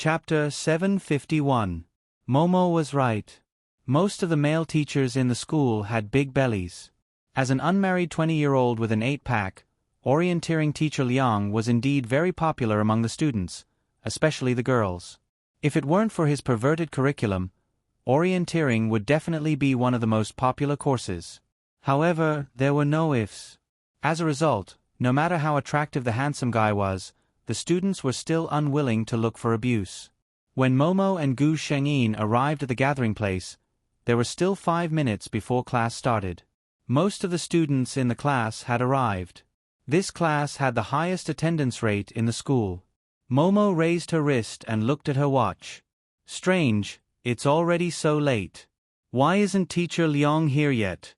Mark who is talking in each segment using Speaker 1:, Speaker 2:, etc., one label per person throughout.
Speaker 1: Chapter 751. Momo was right. Most of the male teachers in the school had big bellies. As an unmarried 20-year-old with an 8-pack, orienteering teacher Liang was indeed very popular among the students, especially the girls. If it weren't for his perverted curriculum, orienteering would definitely be one of the most popular courses. However, there were no ifs. As a result, no matter how attractive the handsome guy was, the students were still unwilling to look for abuse. When Momo and Gu Shengyin arrived at the gathering place, there were still 5 minutes before class started. Most of the students in the class had arrived. This class had the highest attendance rate in the school. Momo raised her wrist and looked at her watch. Strange, it's already so late. Why isn't teacher Liang here yet?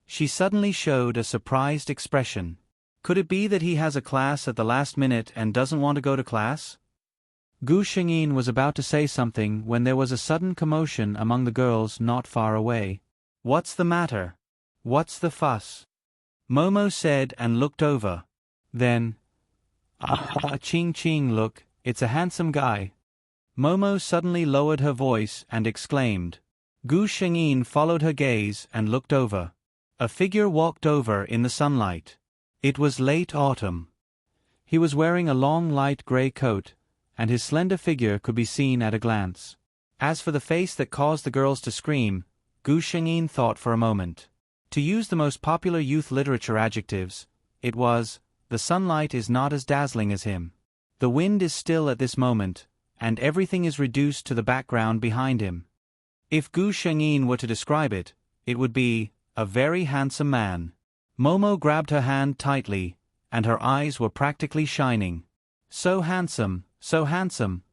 Speaker 1: She suddenly showed a surprised expression. Could it be that he has a class at the last minute and doesn't want to go to class? Gu Shengyin was about to say something when there was a sudden commotion among the girls not far away. What's the matter? What's the fuss? Momo said and looked over. Then, ching ching, look, it's a handsome guy. Momo suddenly lowered her voice and exclaimed. Gu Shengyin followed her gaze and looked over. A figure walked over in the sunlight. It was late autumn. He was wearing a long light gray coat, and his slender figure could be seen at a glance. As for the face that caused the girls to scream, Gu Shengyin thought for a moment. To use the most popular youth literature adjectives, it was, the sunlight is not as dazzling as him. The wind is still at this moment, and everything is reduced to the background behind him. If Gu Shengyin were to describe it, it would be, a very handsome man. Momo grabbed her hand tightly, and her eyes were practically shining. So handsome, so handsome.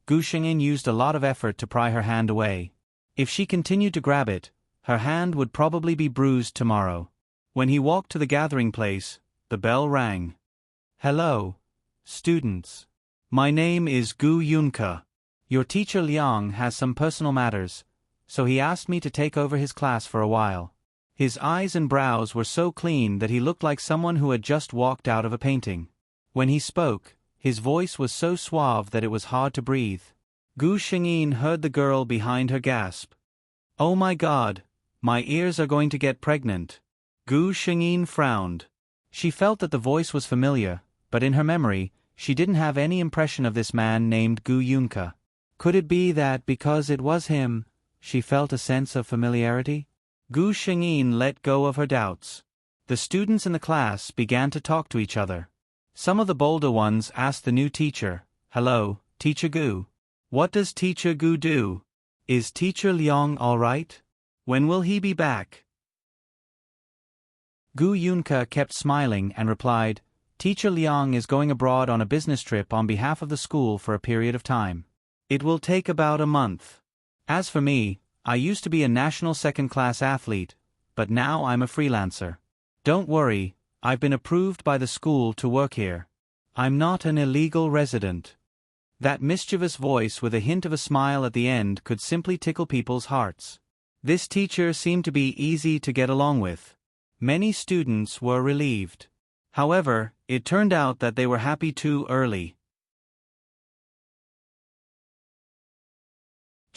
Speaker 1: Gu Shengyin used a lot of effort to pry her hand away. If she continued to grab it, her hand would probably be bruised tomorrow. When he walked to the gathering place, the bell rang. Hello, students. My name is Gu Yunke. Your teacher Liang has some personal matters, so he asked me to take over his class for a while. His eyes and brows were so clean that he looked like someone who had just walked out of a painting. When he spoke, his voice was so suave that it was hard to breathe. Gu Shengyin heard the girl behind her gasp. Oh my God, my ears are going to get pregnant. Gu Shengyin frowned. She felt that the voice was familiar, but in her memory, she didn't have any impression of this man named Gu Yunke. Could it be that because it was him, she felt a sense of familiarity? Gu Shengyin let go of her doubts. The students in the class began to talk to each other. Some of the bolder ones asked the new teacher, Hello, Teacher Gu. What does Teacher Gu do? Is Teacher Liang all right? When will he be back? Gu Yunke kept smiling and replied, Teacher Liang is going abroad on a business trip on behalf of the school for a period of time. It will take about a month. As for me, I used to be a national second-class athlete, but now I'm a freelancer. Don't worry, I've been approved by the school to work here. I'm not an illegal resident. That mischievous voice with a hint of a smile at the end could simply tickle people's hearts. This teacher seemed to be easy to get along with. Many students were relieved. However, it turned out that they were happy too early.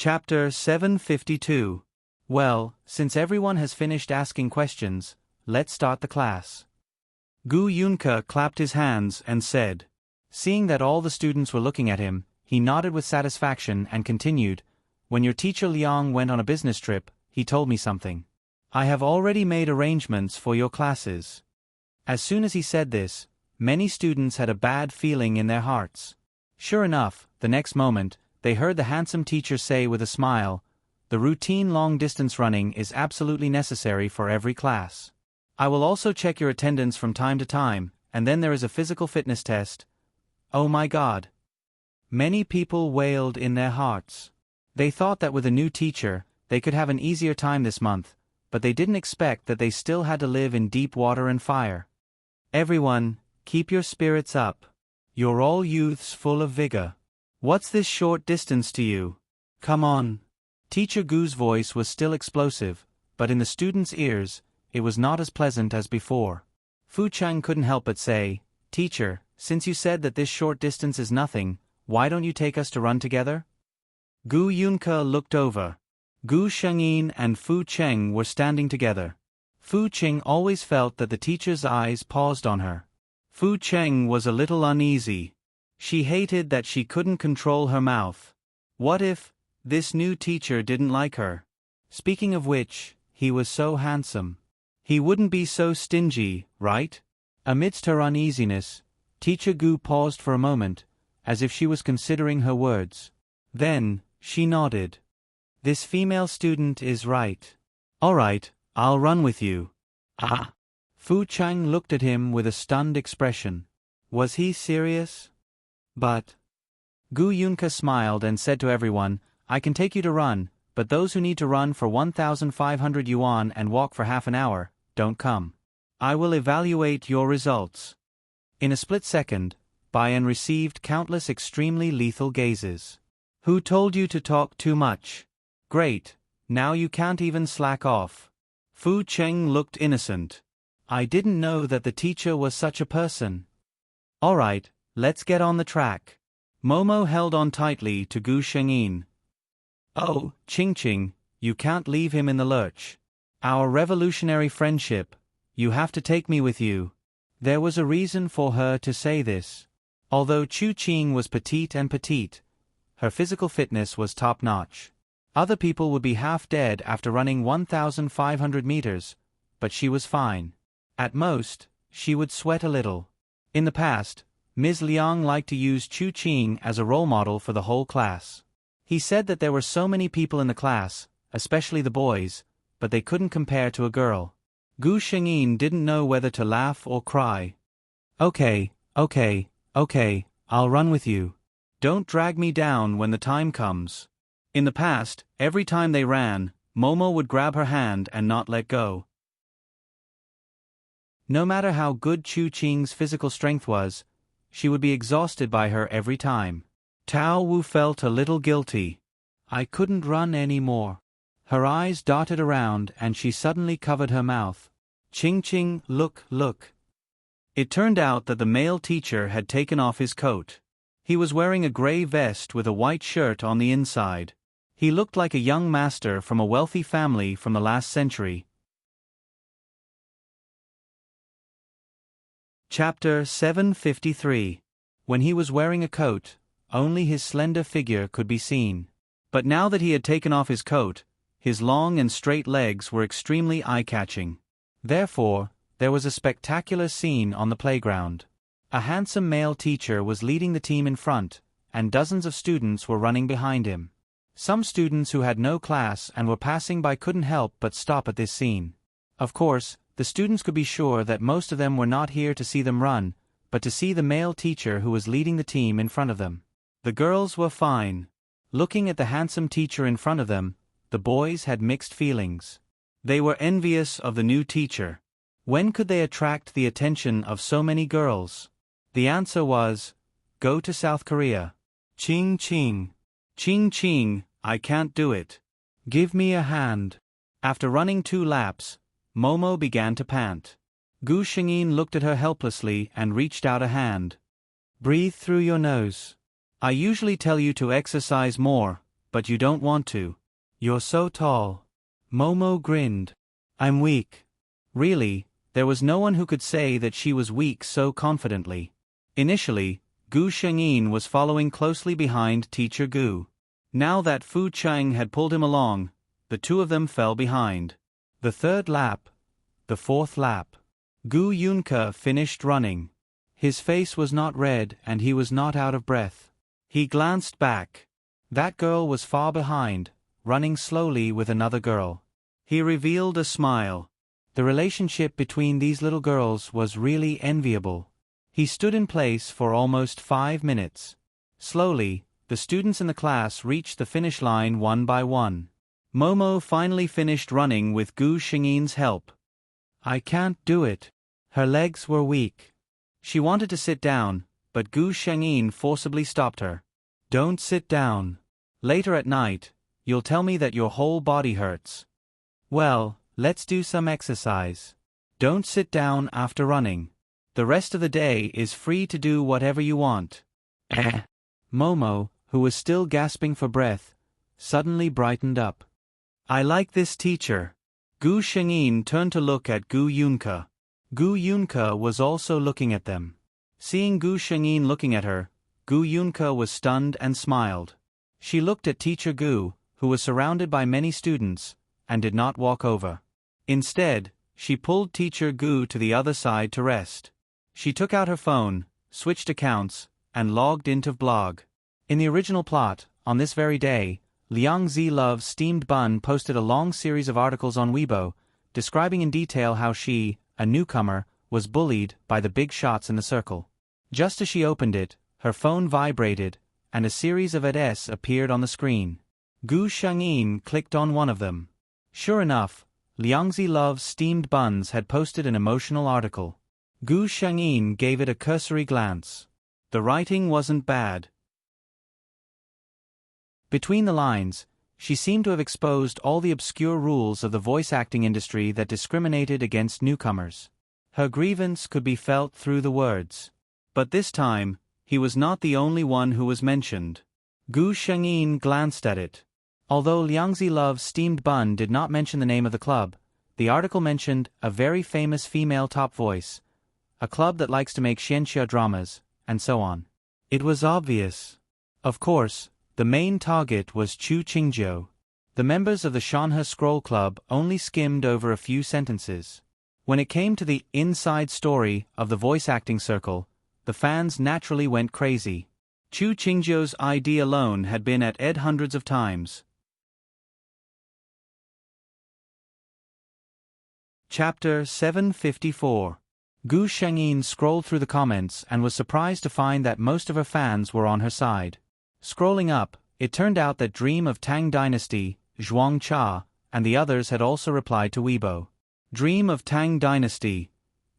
Speaker 1: Chapter 752. Well, since everyone has finished asking questions, let's start the class. Gu Yunke clapped his hands and said. Seeing that all the students were looking at him, he nodded with satisfaction and continued, When your teacher Liang went on a business trip, he told me something. I have already made arrangements for your classes. As soon as he said this, many students had a bad feeling in their hearts. Sure enough, the next moment, they heard the handsome teacher say with a smile, The routine long-distance running is absolutely necessary for every class. I will also check your attendance from time to time, and then there is a physical fitness test. Oh my God! Many people wailed in their hearts. They thought that with a new teacher, they could have an easier time this month, but they didn't expect that they still had to live in deep water and fire. Everyone, keep your spirits up. You're all youths full of vigor. What's this short distance to you? Come on. Teacher Gu's voice was still explosive, but in the students' ears, it was not as pleasant as before. Fu Chang couldn't help but say, Teacher, since you said that this short distance is nothing, why don't you take us to run together? Gu Yunke looked over. Gu Shengyin and Fu Cheng were standing together. Fu Cheng always felt that the teacher's eyes paused on her. Fu Cheng was a little uneasy. She hated that she couldn't control her mouth. What if this new teacher didn't like her? Speaking of which, he was so handsome. He wouldn't be so stingy, right? Amidst her uneasiness, Teacher Gu paused for a moment, as if she was considering her words. Then, she nodded. This female student is right. All right, I'll run with you. Ah! Fu Cheng looked at him with a stunned expression. Was he serious? But Gu Yunke smiled and said to everyone, I can take you to run, but those who need to run for 1,500 yuan and walk for half an hour, don't come. I will evaluate your results. In a split second, Bayan received countless extremely lethal gazes. Who told you to talk too much? Great, now you can't even slack off. Fu Cheng looked innocent. I didn't know that the teacher was such a person. All right, let's get on the track. Momo held on tightly to Gu Shengyin. Oh, Ching, you can't leave him in the lurch. Our revolutionary friendship, you have to take me with you. There was a reason for her to say this. Although Chu Qing was petite, her physical fitness was top-notch. Other people would be half dead after running 1,500 meters, but she was fine. At most, she would sweat a little. In the past, Ms. Liang liked to use Chu Qing as a role model for the whole class. He said that there were so many people in the class, especially the boys, but they couldn't compare to a girl. Gu Shengyin didn't know whether to laugh or cry. Okay, I'll run with you. Don't drag me down when the time comes. In the past, every time they ran, Momo would grab her hand and not let go. No matter how good Chu Qing's physical strength was, she would be exhausted by her every time. Tao Wu felt a little guilty. I couldn't run anymore. Her eyes darted around and she suddenly covered her mouth. Ching, look. It turned out that the male teacher had taken off his coat. He was wearing a gray vest with a white shirt on the inside. He looked like a young master from a wealthy family from the last century. Chapter 753. When he was wearing a coat, only his slender figure could be seen. But now that he had taken off his coat, his long and straight legs were extremely eye-catching. Therefore, there was a spectacular scene on the playground. A handsome male teacher was leading the team in front, and dozens of students were running behind him. Some students who had no class and were passing by couldn't help but stop at this scene. Of course, the students could be sure that most of them were not here to see them run, but to see the male teacher who was leading the team in front of them. The girls were fine. Looking at the handsome teacher in front of them, the boys had mixed feelings. They were envious of the new teacher. When could they attract the attention of so many girls? The answer was, go to South Korea. Ching, I can't do it. Give me a hand. After running 2 laps, Momo began to pant. Gu Shengyin looked at her helplessly and reached out a hand. Breathe through your nose. I usually tell you to exercise more, but you don't want to. You're so tall. Momo grinned. I'm weak. Really, there was no one who could say that she was weak so confidently. Initially, Gu Shengyin was following closely behind Teacher Gu. Now that Fu Cheng had pulled him along, the two of them fell behind. The 3rd lap. The 4th lap. Gu Yunke finished running. His face was not red and he was not out of breath. He glanced back. That girl was far behind, running slowly with another girl. He revealed a smile. The relationship between these little girls was really enviable. He stood in place for almost 5 minutes. Slowly, the students in the class reached the finish line one by one. Momo finally finished running with Gu Shengyin's help. I can't do it. Her legs were weak. She wanted to sit down, but Gu Shengyin forcibly stopped her. Don't sit down. Later at night, you'll tell me that your whole body hurts. Well, let's do some exercise. Don't sit down after running. The rest of the day is free to do whatever you want. Momo, who was still gasping for breath, suddenly brightened up. I like this teacher. Gu Shengyin turned to look at Gu Yunke. Gu Yunke was also looking at them. Seeing Gu Shengyin looking at her, Gu Yunke was stunned and smiled. She looked at teacher Gu, who was surrounded by many students, and did not walk over. Instead, she pulled teacher Gu to the other side to rest. She took out her phone, switched accounts, and logged into Blog. In the original plot, on this very day, Liang Zi Love's Steamed Bun posted a long series of articles on Weibo, describing in detail how she, a newcomer, was bullied by the big shots in the circle. Just as she opened it, her phone vibrated, and a series of ads appeared on the screen. Gu Shengyin clicked on one of them. Sure enough, Liang Zi Love's Steamed Buns had posted an emotional article. Gu Shengyin gave it a cursory glance. The writing wasn't bad. Between the lines, she seemed to have exposed all the obscure rules of the voice acting industry that discriminated against newcomers. Her grievance could be felt through the words. But this time, he was not the only one who was mentioned. Gu Shengyin glanced at it. Although Liang Zi Love's Steamed Bun did not mention the name of the club, the article mentioned a very famous female top voice, a club that likes to make xianxia dramas, and so on. It was obvious. Of course, the main target was Chu Qingjiu. The members of the Shanhe Scroll Club only skimmed over a few sentences. When it came to the inside story of the voice acting circle, the fans naturally went crazy. Chu Qingjiu's ID alone had been at ed hundreds of times. Chapter 754. Gu Shengyin scrolled through the comments and was surprised to find that most of her fans were on her side. Scrolling up, it turned out that Dream of Tang Dynasty, Zhuang Cha, and the others had also replied to Weibo. Dream of Tang Dynasty.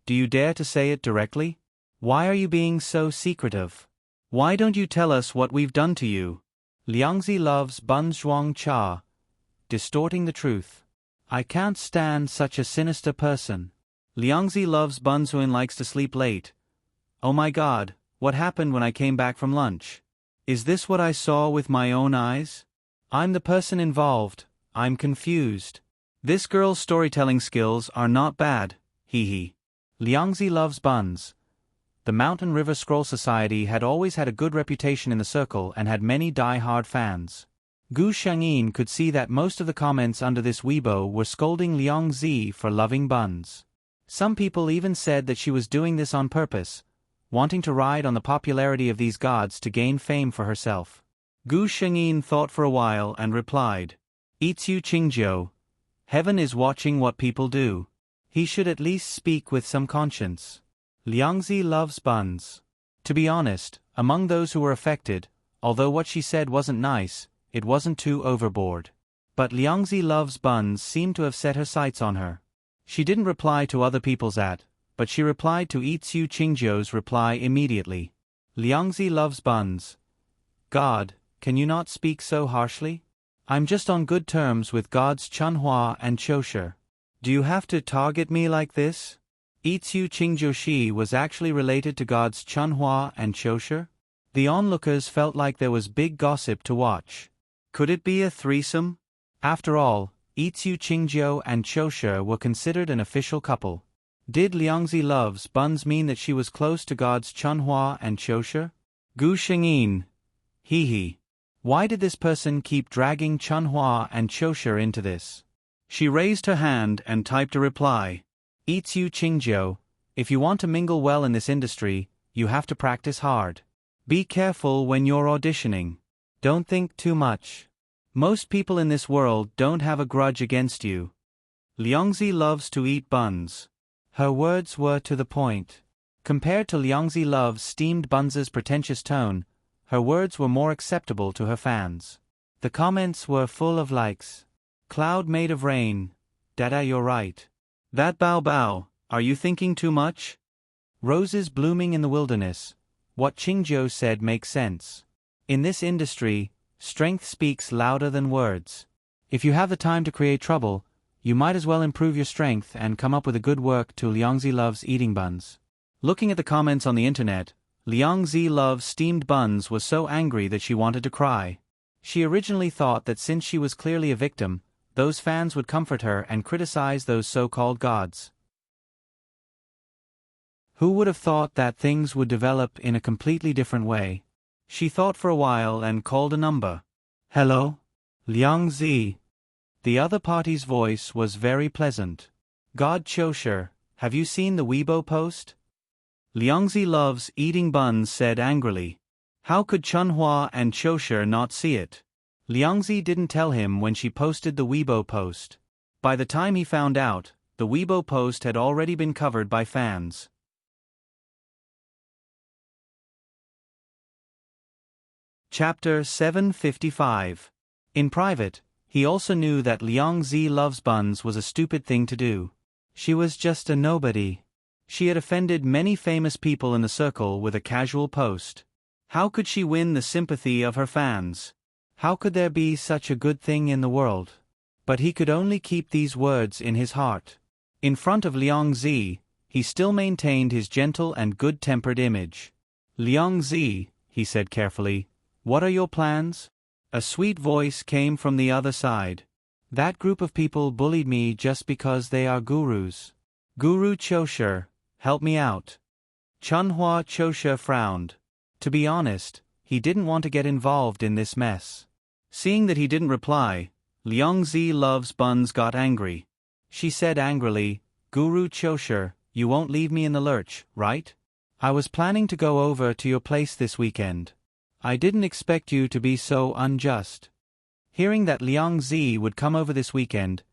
Speaker 1: Do you dare to say it directly? Why are you being so secretive? Why don't you tell us what we've done to you? Liang Zi Love's Bun Zhuang Cha. Distorting the truth. I can't stand such a sinister person. Liang Zi Love's Bunzuin likes to sleep late. Oh my god, what happened when I came back from lunch? Is this what I saw with my own eyes? I'm the person involved, I'm confused. This girl's storytelling skills are not bad, hee hee. Liang Zi Loves Buns. The Mountain River Scroll Society had always had a good reputation in the circle and had many die-hard fans. Gu Shengyin could see that most of the comments under this Weibo were scolding Liang Zi for loving buns. Some people even said that she was doing this on purpose, wanting to ride on the popularity of these gods to gain fame for herself. Gu Shengyin thought for a while and replied, Itsu Qingjiu. Heaven is watching what people do. He should at least speak with some conscience. Liang Zi Loves Buns. To be honest, among those who were affected, although what she said wasn't nice, it wasn't too overboard. But Liang Zi Loves Buns seemed to have set her sights on her. She didn't reply to other people's but she replied to Itsu Qingjiu's reply immediately. Liang Zi Loves Buns. God, can you not speak so harshly? I'm just on good terms with gods Chunhua and Chosher. Do you have to target me like this? Itsu Qingjiu was actually related to gods Chunhua and Chosher? The onlookers felt like there was big gossip to watch. Could it be a threesome? After all, Itsu Qingjiu and Chosher were considered an official couple. Did Liang Zi Loves Buns mean that she was close to gods Chunhua and Chosher? Gu Shengyin. Hee hee. Why did this person keep dragging Chunhua and Chosher into this? She raised her hand and typed a reply. Itsu Qingjiu, if you want to mingle well in this industry, you have to practice hard. Be careful when you're auditioning. Don't think too much. Most people in this world don't have a grudge against you. Liang Zi loves to eat buns. Her words were to the point. Compared to Liang Zi Love's Steamed Buns' pretentious tone, her words were more acceptable to her fans. The comments were full of likes. Cloud made of rain. Dada, you're right. That Bao Bao, are you thinking too much? Roses blooming in the wilderness. What Qingjiu said makes sense. In this industry, strength speaks louder than words. If you have the time to create trouble, you might as well improve your strength and come up with a good work to Liang Zi Loves Eating Buns. Looking at the comments on the internet, Liang Zi loves steamed buns was so angry that she wanted to cry. She originally thought that since she was clearly a victim, those fans would comfort her and criticize those so-called gods. Who would have thought that things would develop in a completely different way? She thought for a while and called a number. Hello? Liang Zi. The other party's voice was very pleasant. God Chosher, have you seen the Weibo post? Liang Zi loves eating buns said angrily. How could Chunhua and Chosher not see it? Liang Zi didn't tell him when she posted the Weibo post. By the time he found out, the Weibo post had already been covered by fans. Chapter 755. In private, he also knew that Liang Zi loves buns was a stupid thing to do. She was just a nobody. She had offended many famous people in the circle with a casual post. How could she win the sympathy of her fans? How could there be such a good thing in the world? But he could only keep these words in his heart. In front of Liang Zi, he still maintained his gentle and good-tempered image. Liang Zi, he said carefully, what are your plans? A sweet voice came from the other side. That group of people bullied me just because they are gurus. Guru Chosher, help me out. Chunhua Chosher frowned. To be honest, he didn't want to get involved in this mess. Seeing that he didn't reply, Liang Zi loves buns got angry. She said angrily, Guru Chosher, you won't leave me in the lurch, right? I was planning to go over to your place this weekend. I didn't expect you to be so unjust. Hearing that Liang Zi would come over this weekend,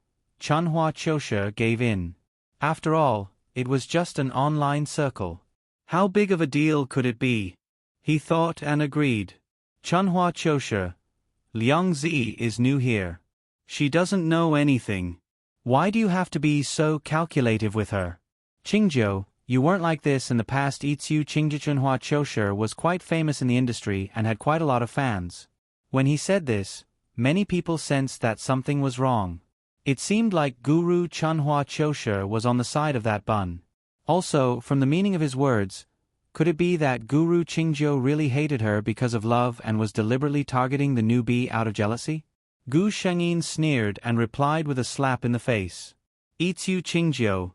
Speaker 1: Chunhua Chosher gave in. After all, it was just an online circle. How big of a deal could it be? He thought and agreed. Chunhua Chosher, Liang Zi is new here. She doesn't know anything. Why do you have to be so calculative with her? Qingjiu, you weren't like this in the past. Itsu Qingjiu. Chunhua Chosher was quite famous in the industry and had quite a lot of fans. When he said this, many people sensed that something was wrong. It seemed like Guru Chunhua Chosher was on the side of that bun. Also, from the meaning of his words, could it be that Guru Qingjiu really hated her because of love and was deliberately targeting the newbie out of jealousy? Gu Shengyin sneered and replied with a slap in the face. Itsu Qingjiu,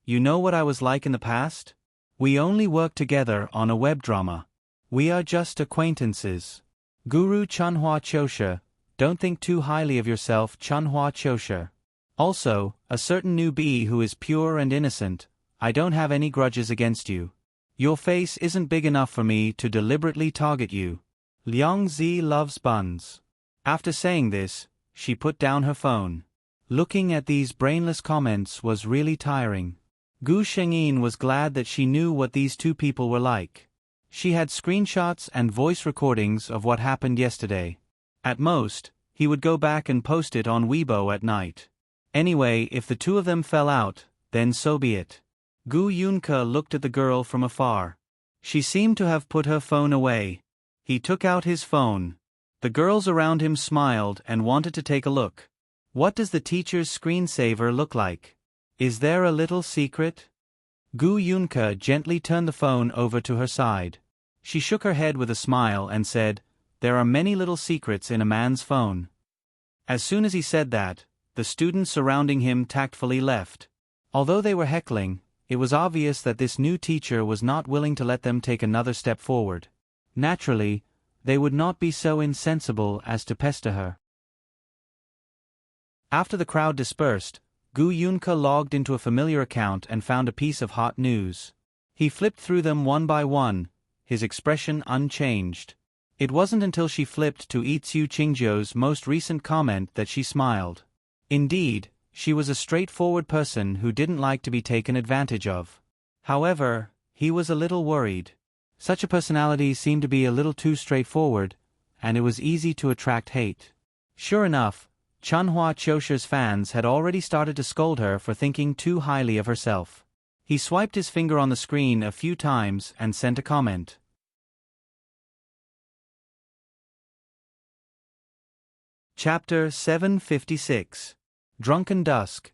Speaker 1: you know what I was like in the past? We only worked together on a web drama. We are just acquaintances. Guru Chunhua Chosher, don't think too highly of yourself. Chunhua Chosher. Also, a certain newbie who is pure and innocent, I don't have any grudges against you. Your face isn't big enough for me to deliberately target you. Liang Zi loves buns. After saying this, she put down her phone. Looking at these brainless comments was really tiring. Gu Shengyin was glad that she knew what these two people were like. She had screenshots and voice recordings of what happened yesterday. At most, he would go back and post it on Weibo at night. Anyway, if the two of them fell out, then so be it. Gu Yunke looked at the girl from afar. She seemed to have put her phone away. He took out his phone. The girls around him smiled and wanted to take a look. What does the teacher's screensaver look like? Is there a little secret? Gu Yunke gently turned the phone over to her side. She shook her head with a smile and said, there are many little secrets in a man's phone. As soon as he said that, the students surrounding him tactfully left. Although they were heckling, it was obvious that this new teacher was not willing to let them take another step forward. Naturally, they would not be so insensible as to pester her. After the crowd dispersed, Gu Yunke logged into a familiar account and found a piece of hot news. He flipped through them one by one, his expression unchanged. It wasn't until she flipped to Itsu Qingjiu's most recent comment that she smiled. Indeed, she was a straightforward person who didn't like to be taken advantage of. However, he was a little worried. Such a personality seemed to be a little too straightforward, and it was easy to attract hate. Sure enough, Chunhua Chosher's fans had already started to scold her for thinking too highly of herself. He swiped his finger on the screen a few times and sent a comment. Chapter 756. Drunken Dusk.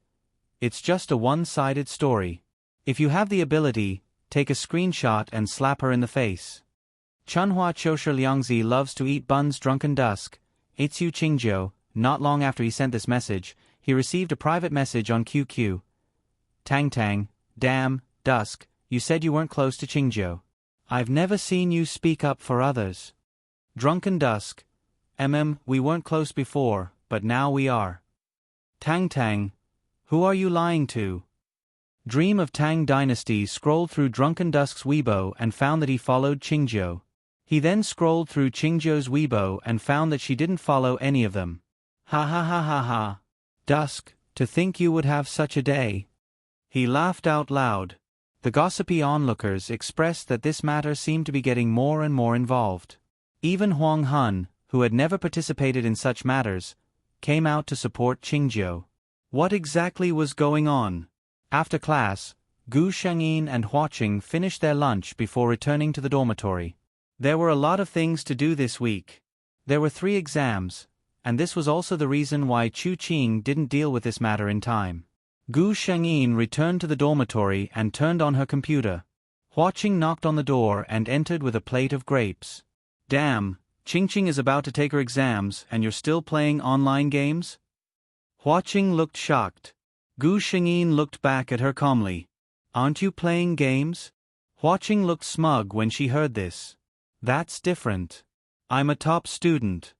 Speaker 1: It's just a one-sided story. If you have the ability, take a screenshot and slap her in the face. Chunhua Chosher Liangzi loves to eat buns drunken dusk. Itsu Qingjiu. Not long after he sent this message, he received a private message on QQ. Tang Tang, damn, dusk, you said you weren't close to Qingjiu. I've never seen you speak up for others. Drunken dusk. We weren't close before, but now we are. Tang Tang, who are you lying to? Dream of Tang Dynasty scrolled through Drunken Dusk's Weibo and found that he followed Qingjiu. He then scrolled through Qingjiu's Weibo and found that she didn't follow any of them. Ha ha ha ha ha. Dusk, to think you would have such a day. He laughed out loud. The gossipy onlookers expressed that this matter seemed to be getting more and more involved. Even Huang Hun, who had never participated in such matters, came out to support Qingjiu. What exactly was going on? After class, Gu Shengyin and Huaqing finished their lunch before returning to the dormitory. There were a lot of things to do this week. There were 3 exams, and this was also the reason why Chu Qing didn't deal with this matter in time. Gu Shengyin returned to the dormitory and turned on her computer. Huaqing knocked on the door and entered with a plate of grapes. Damn, Qingqing is about to take her exams and you're still playing online games? Huaqing looked shocked. Gu Shengyin looked back at her calmly. Aren't you playing games? Huaqing looked smug when she heard this. That's different. I'm a top student.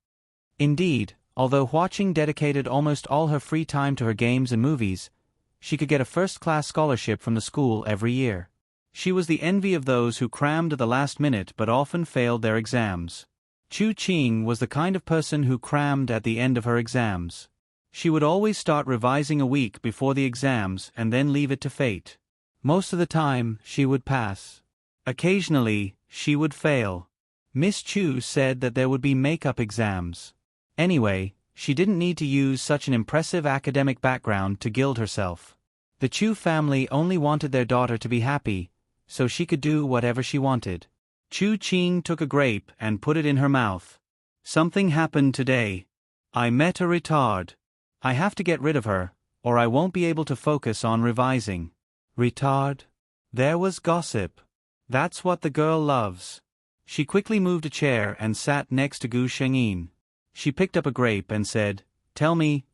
Speaker 1: Indeed, although Huaqing dedicated almost all her free time to her games and movies, she could get a first-class scholarship from the school every year. She was the envy of those who crammed at the last minute but often failed their exams. Chu Qing was the kind of person who crammed at the end of her exams. She would always start revising a week before the exams and then leave it to fate. Most of the time, she would pass. Occasionally, she would fail. Miss Chu said that there would be makeup exams. Anyway, she didn't need to use such an impressive academic background to gild herself. The Chu family only wanted their daughter to be happy, so she could do whatever she wanted. Chu Qing took a grape and put it in her mouth. Something happened today. I met a retard. I have to get rid of her, or I won't be able to focus on revising. Retard? There was gossip. That's what the girl loves. She quickly moved a chair and sat next to Gu Shengyin. She picked up a grape and said, Tell me,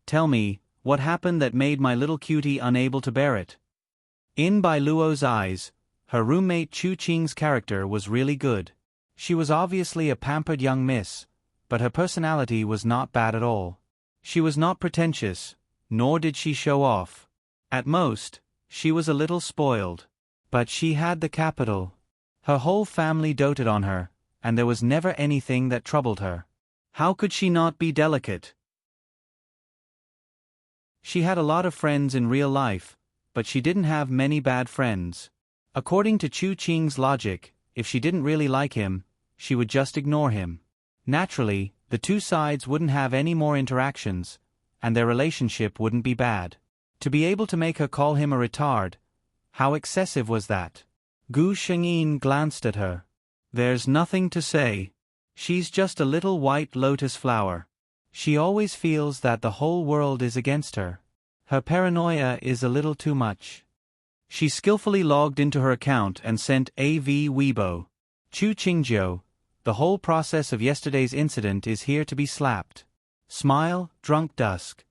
Speaker 1: what happened that made my little cutie unable to bear it? In Bai Luo's eyes, her roommate Chu Qing's character was really good. She was obviously a pampered young miss, but her personality was not bad at all. She was not pretentious, nor did she show off. At most, she was a little spoiled. But she had the capital. Her whole family doted on her, and there was never anything that troubled her. How could she not be delicate? She had a lot of friends in real life, but she didn't have many bad friends. According to Chu Qing's logic, if she didn't really like him, she would just ignore him. Naturally, the two sides wouldn't have any more interactions, and their relationship wouldn't be bad. To be able to make her call him a retard, how excessive was that? Gu Shengyin glanced at her. There's nothing to say. She's just a little white lotus flower. She always feels that the whole world is against her. Her paranoia is a little too much. She skillfully logged into her account and sent AV Weibo. Chu Qingjiu, the whole process of yesterday's incident is here to be slapped. Smile, drunk dusk.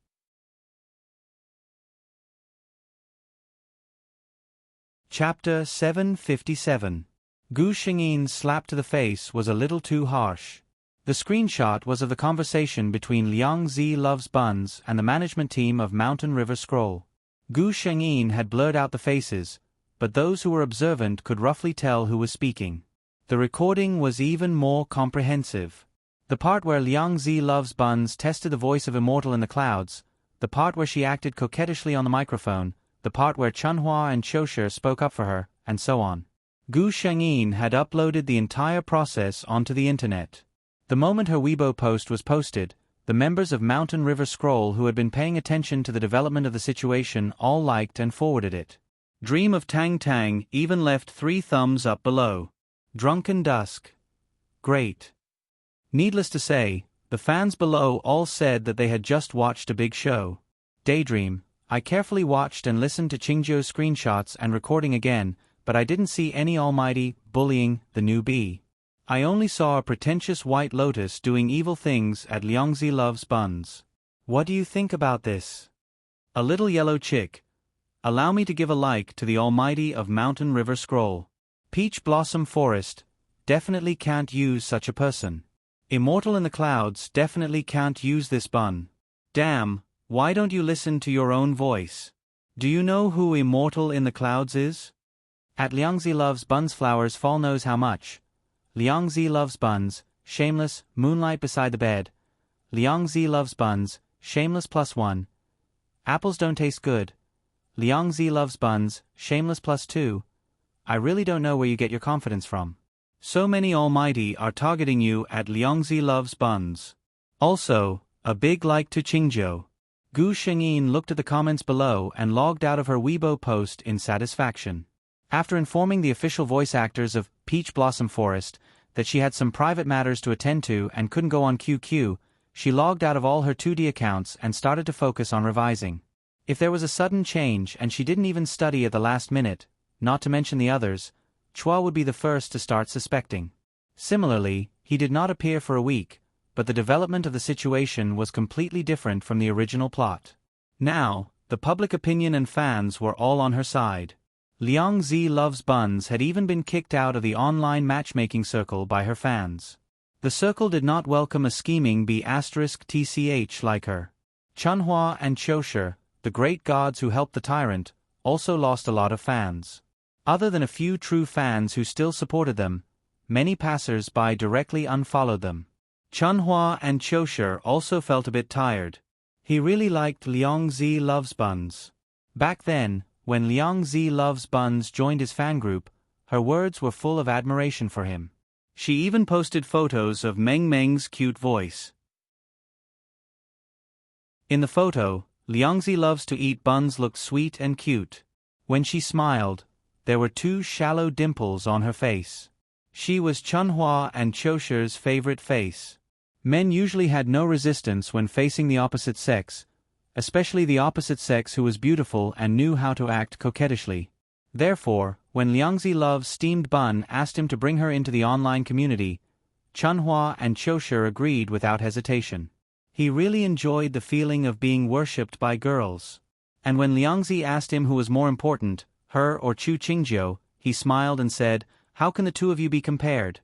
Speaker 1: Chapter 757. Gu Shengyin's slap to the face was a little too harsh. The screenshot was of the conversation between Liang Zi Loves Buns and the management team of Mountain River Scroll. Gu Shengyin had blurred out the faces, but those who were observant could roughly tell who was speaking. The recording was even more comprehensive. The part where Liang Zi Loves Buns tested the voice of Immortal in the clouds, the part where she acted coquettishly on the microphone, the part where Chunhua and Chosher spoke up for her, and so on. Gu Shengyin had uploaded the entire process onto the internet. The moment her Weibo post was posted, the members of Mountain River Scroll who had been paying attention to the development of the situation all liked and forwarded it. Dream of Tang Tang even left 3 thumbs up below. Drunken Dusk. Great. Needless to say, the fans below all said that they had just watched a big show. Daydream. I carefully watched and listened to Qingjiu's screenshots and recording again, but I didn't see any almighty bullying the newbie. I only saw a pretentious white lotus doing evil things at Liangzi Loves Buns. What do you think about this? A little yellow chick. Allow me to give a like to the almighty of Mountain River Scroll. Peach Blossom Forest, definitely can't use such a person. Immortal in the Clouds definitely can't use this bun. Damn, why don't you listen to your own voice? Do you know who Immortal in the Clouds is? At Liangzi Loves Buns Flowers Fall knows how much. Liangzi Loves Buns, Shameless, Moonlight Beside the Bed. Liangzi Loves Buns, Shameless +1. Apples Don't Taste Good. Liangzi Loves Buns, Shameless +2. I really don't know where you get your confidence from. So many almighty are targeting you at Liangzi Loves Buns. Also, a big like to Qingjiu. Gu Shengyin looked at the comments below and logged out of her Weibo post in satisfaction. After informing the official voice actors of Peach Blossom Forest that she had some private matters to attend to and couldn't go on QQ, she logged out of all her 2D accounts and started to focus on revising. If there was a sudden change and she didn't even study at the last minute, not to mention the others, Chua would be the first to start suspecting. Similarly, he did not appear for a week, but the development of the situation was completely different from the original plot. Now, the public opinion and fans were all on her side. Liangzi Loves Buns had even been kicked out of the online matchmaking circle by her fans. The circle did not welcome a scheming B*TCH like her. Chunhua and Choshi, the great gods who helped the tyrant, also lost a lot of fans. Other than a few true fans who still supported them, many passers-by directly unfollowed them. Chunhua and Choshi also felt a bit tired. He really liked Liangzi Loves Buns. Back then, when Liangzi Loves Buns joined his fan group, her words were full of admiration for him. She even posted photos of Meng Meng's cute voice. In the photo, Liangzi Loves to Eat Buns looked sweet and cute. When she smiled, there were 2 shallow dimples on her face. She was Chunhua and Choshi's favorite face. Men usually had no resistance when facing the opposite sex, especially the opposite sex who was beautiful and knew how to act coquettishly. Therefore, when Liangzi Loves Steamed Bun asked him to bring her into the online community, Chunhua and Choshi agreed without hesitation. He really enjoyed the feeling of being worshipped by girls. And when Liangzi asked him who was more important, her or Chu Qingjiu, he smiled and said, "How can the two of you be compared?"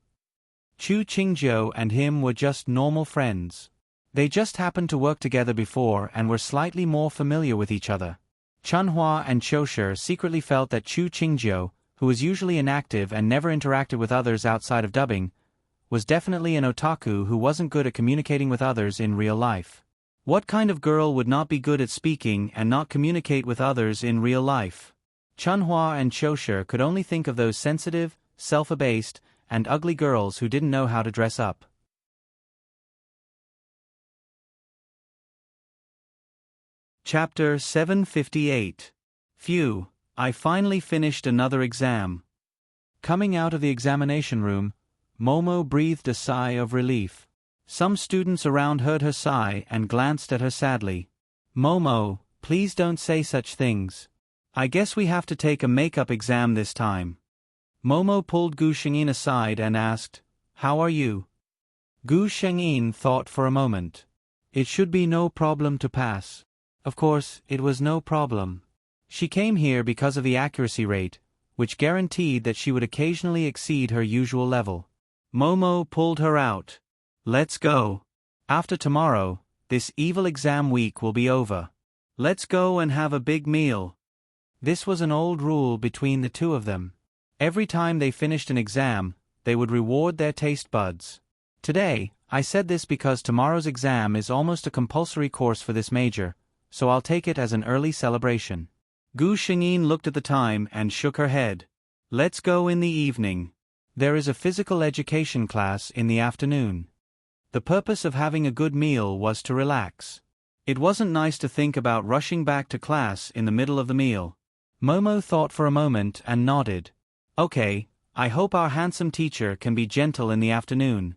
Speaker 1: Chu Qingjiu and him were just normal friends. They just happened to work together before and were slightly more familiar with each other. Chunhua and Choshi secretly felt that Chu Qingjiu, who was usually inactive and never interacted with others outside of dubbing, was definitely an otaku who wasn't good at communicating with others in real life. What kind of girl would not be good at speaking and not communicate with others in real life? Chunhua and Choshi could only think of those sensitive, self-abased, and ugly girls who didn't know how to dress up. Chapter 758. Phew, I finally finished another exam. Coming out of the examination room, Momo breathed a sigh of relief. Some students around heard her sigh and glanced at her sadly. "Momo, please don't say such things. I guess we have to take a makeup exam this time." Momo pulled Gu Shengyin aside and asked, "How are you?" Gu Shengyin thought for a moment. It should be no problem to pass. Of course, it was no problem. She came here because of the accuracy rate, which guaranteed that she would occasionally exceed her usual level. Momo pulled her out. "Let's go. After tomorrow, this evil exam week will be over. Let's go and have a big meal." This was an old rule between the two of them. Every time they finished an exam, they would reward their taste buds. Today, I said this because tomorrow's exam is almost a compulsory course for this major, so I'll take it as an early celebration. Gu Shengyin looked at the time and shook her head. "Let's go in the evening. There is a physical education class in the afternoon." The purpose of having a good meal was to relax. It wasn't nice to think about rushing back to class in the middle of the meal. Momo thought for a moment and nodded. "Okay, I hope our handsome teacher can be gentle in the afternoon."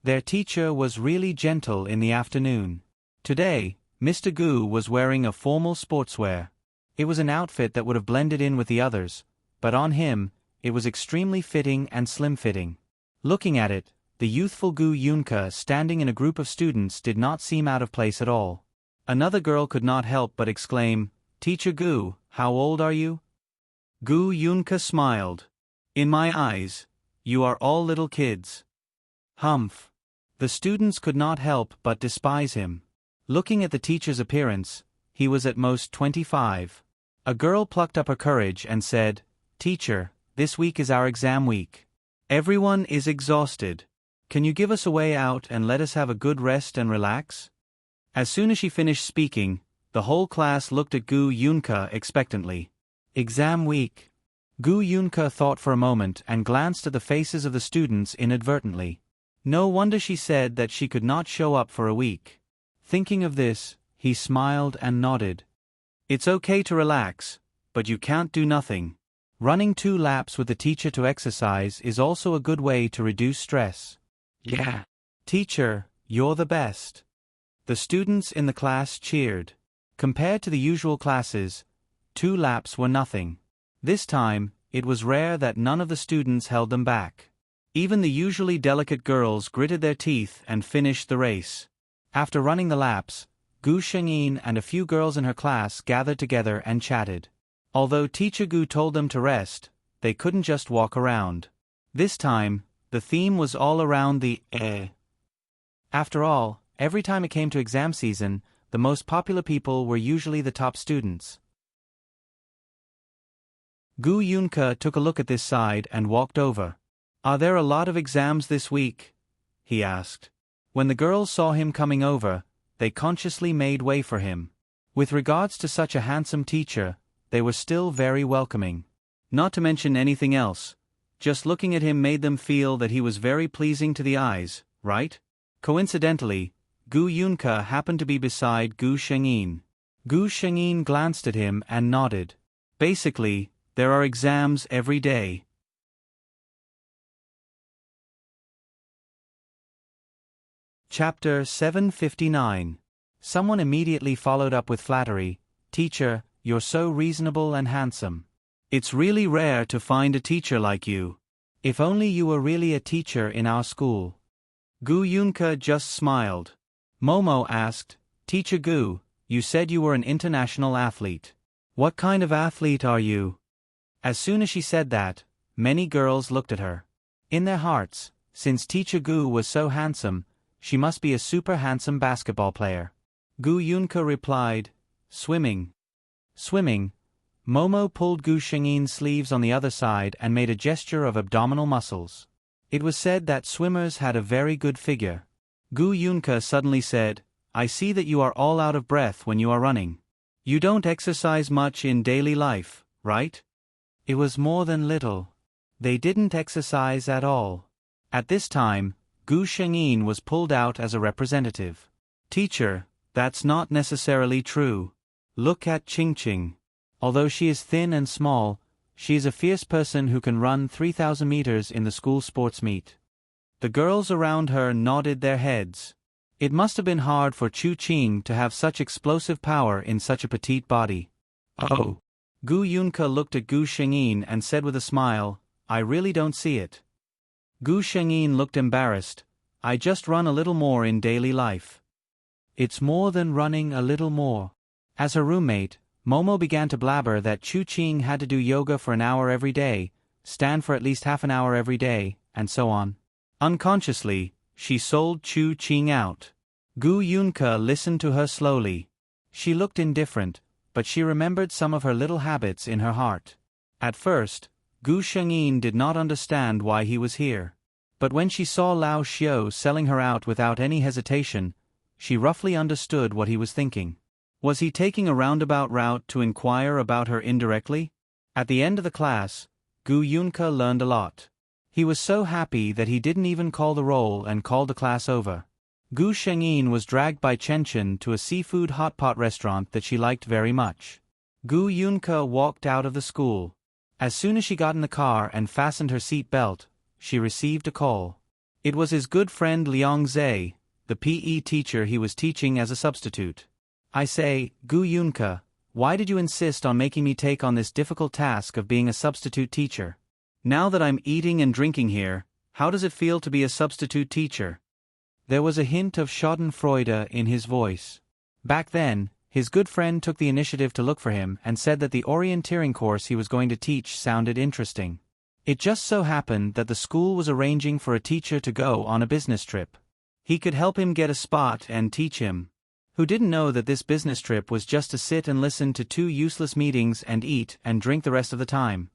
Speaker 1: Their teacher was really gentle in the afternoon. Today, Mr. Gu was wearing a formal sportswear. It was an outfit that would have blended in with the others, but on him, it was extremely fitting and slim-fitting. Looking at it, the youthful Gu Yunke standing in a group of students did not seem out of place at all. Another girl could not help but exclaim, "Teacher Gu, how old are you?" Gu Yunke smiled. "In my eyes, you are all little kids." Humph. The students could not help but despise him. Looking at the teacher's appearance, he was at most 25. A girl plucked up her courage and said, "Teacher, this week is our exam week. Everyone is exhausted. Can you give us a way out and let us have a good rest and relax?" As soon as she finished speaking, the whole class looked at Gu Yunke expectantly. Exam week. Gu Yunke thought for a moment and glanced at the faces of the students inadvertently. No wonder she said that she could not show up for a week. Thinking of this, he smiled and nodded. "It's okay to relax, but you can't do nothing. Running 2 laps with the teacher to exercise is also a good way to reduce stress." "Yeah. Teacher, you're the best." The students in the class cheered. Compared to the usual classes, 2 laps were nothing. This time, it was rare that none of the students held them back. Even the usually delicate girls gritted their teeth and finished the race. After running the laps, Gu Shengyin and a few girls in her class gathered together and chatted. Although Teacher Gu told them to rest, they couldn't just walk around. This time, the theme was all around the After all, every time it came to exam season, the most popular people were usually the top students. Gu Yunke took a look at this side and walked over. "Are there a lot of exams this week?" he asked. When the girls saw him coming over, they consciously made way for him. With regards to such a handsome teacher, they were still very welcoming. Not to mention anything else, just looking at him made them feel that he was very pleasing to the eyes, right? Coincidentally, Gu Yunke happened to be beside Gu Shengyin. Gu Shengyin glanced at him and nodded. Basically, there are exams every day. Chapter 759. Someone immediately followed up with flattery. "Teacher, you're so reasonable and handsome. It's really rare to find a teacher like you. If only you were really a teacher in our school." Gu Yunke just smiled. Momo asked, "Teacher Gu, you said you were an international athlete. What kind of athlete are you?" As soon as she said that, many girls looked at her. In their hearts, since Teacher Gu was so handsome, she must be a super handsome basketball player. Gu Yunke replied, "Swimming." Swimming. Momo pulled Gu Shengyin's sleeves on the other side and made a gesture of abdominal muscles. It was said that swimmers had a very good figure. Gu Yunke suddenly said, "I see that you are all out of breath when you are running. You don't exercise much in daily life, right?" It was more than little. They didn't exercise at all. At this time, Gu Shengyin was pulled out as a representative. "Teacher, that's not necessarily true. Look at Qingqing. Although she is thin and small, she is a fierce person who can run 3,000 meters in the school sports meet." The girls around her nodded their heads. It must have been hard for Chu Qing to have such explosive power in such a petite body. "Oh." Gu Yunke looked at Gu Shengyin and said with a smile, "I really don't see it." Gu Shengyin looked embarrassed. "I just run a little more in daily life." "It's more than running a little more." As her roommate, Momo began to blabber that Chu Qing had to do yoga for an hour every day, stand for at least half an hour every day, and so on. Unconsciously, she sold Chu Qing out. Gu Yunke listened to her slowly. She looked indifferent, but she remembered some of her little habits in her heart. At first, Gu Shengyin did not understand why he was here. But when she saw Lao Xiao selling her out without any hesitation, she roughly understood what he was thinking. Was he taking a roundabout route to inquire about her indirectly? At the end of the class, Gu Yunke learned a lot. He was so happy that he didn't even call the roll and called the class over. Gu Shengyin was dragged by Chen to a seafood hot pot restaurant that she liked very much. Gu Yunke walked out of the school. As soon as she got in the car and fastened her seat belt, she received a call. It was his good friend Liang Zhe, the PE teacher he was teaching as a substitute. "I say, Gu Yunke, why did you insist on making me take on this difficult task of being a substitute teacher? Now that I'm eating and drinking here, How does it feel to be a substitute teacher? There was a hint of schadenfreude in his voice. Back then, his good friend took the initiative to look for him and said that the orienteering course he was going to teach sounded interesting. It just so happened that the school was arranging for a teacher to go on a business trip. He could help him get a spot and teach him. Who didn't know that this business trip was just to sit and listen to 2 useless meetings and eat and drink the rest of the time?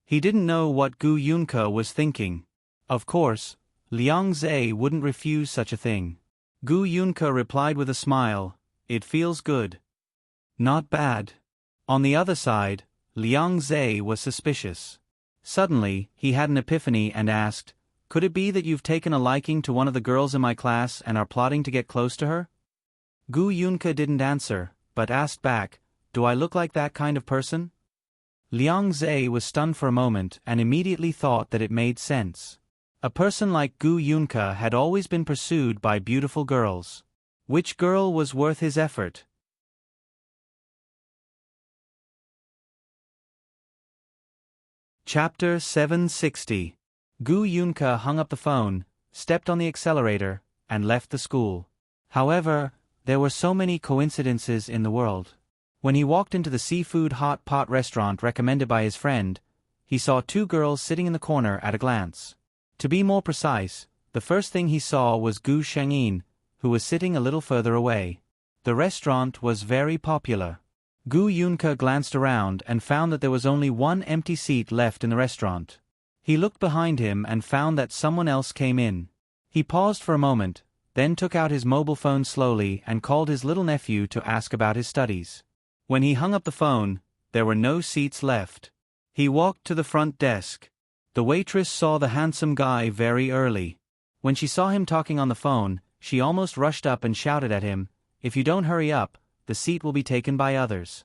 Speaker 1: He didn't know what Gu Yunke was thinking. Of course, Liang Zhe wouldn't refuse such a thing. Gu Yunke replied with a smile, "It feels good." Not bad. On the other side, Liang Zhe was suspicious. Suddenly, he had an epiphany and asked, "Could it be that you've taken a liking to one of the girls in my class and are plotting to get close to her?" Gu Yunke didn't answer, but asked back, "Do I look like that kind of person?" Liang Zhe was stunned for a moment and immediately thought that it made sense. A person like Gu Yunke had always been pursued by beautiful girls. Which girl was worth his effort? Chapter 760. Gu Yunke hung up the phone, stepped on the accelerator, and left the school. However, there were so many coincidences in the world. When he walked into the seafood hot pot restaurant recommended by his friend, he saw 2 girls sitting in the corner at a glance. To be more precise, the first thing he saw was Gu Shengyin, who was sitting a little further away. The restaurant was very popular. Gu Yunke glanced around and found that there was only 1 empty seat left in the restaurant. He looked behind him and found that someone else came in. He paused for a moment, then took out his mobile phone slowly and called his little nephew to ask about his studies. When he hung up the phone, there were no seats left. He walked to the front desk. The waitress saw the handsome guy very early. When she saw him talking on the phone, she almost rushed up and shouted at him, "If you don't hurry up, the seat will be taken by others."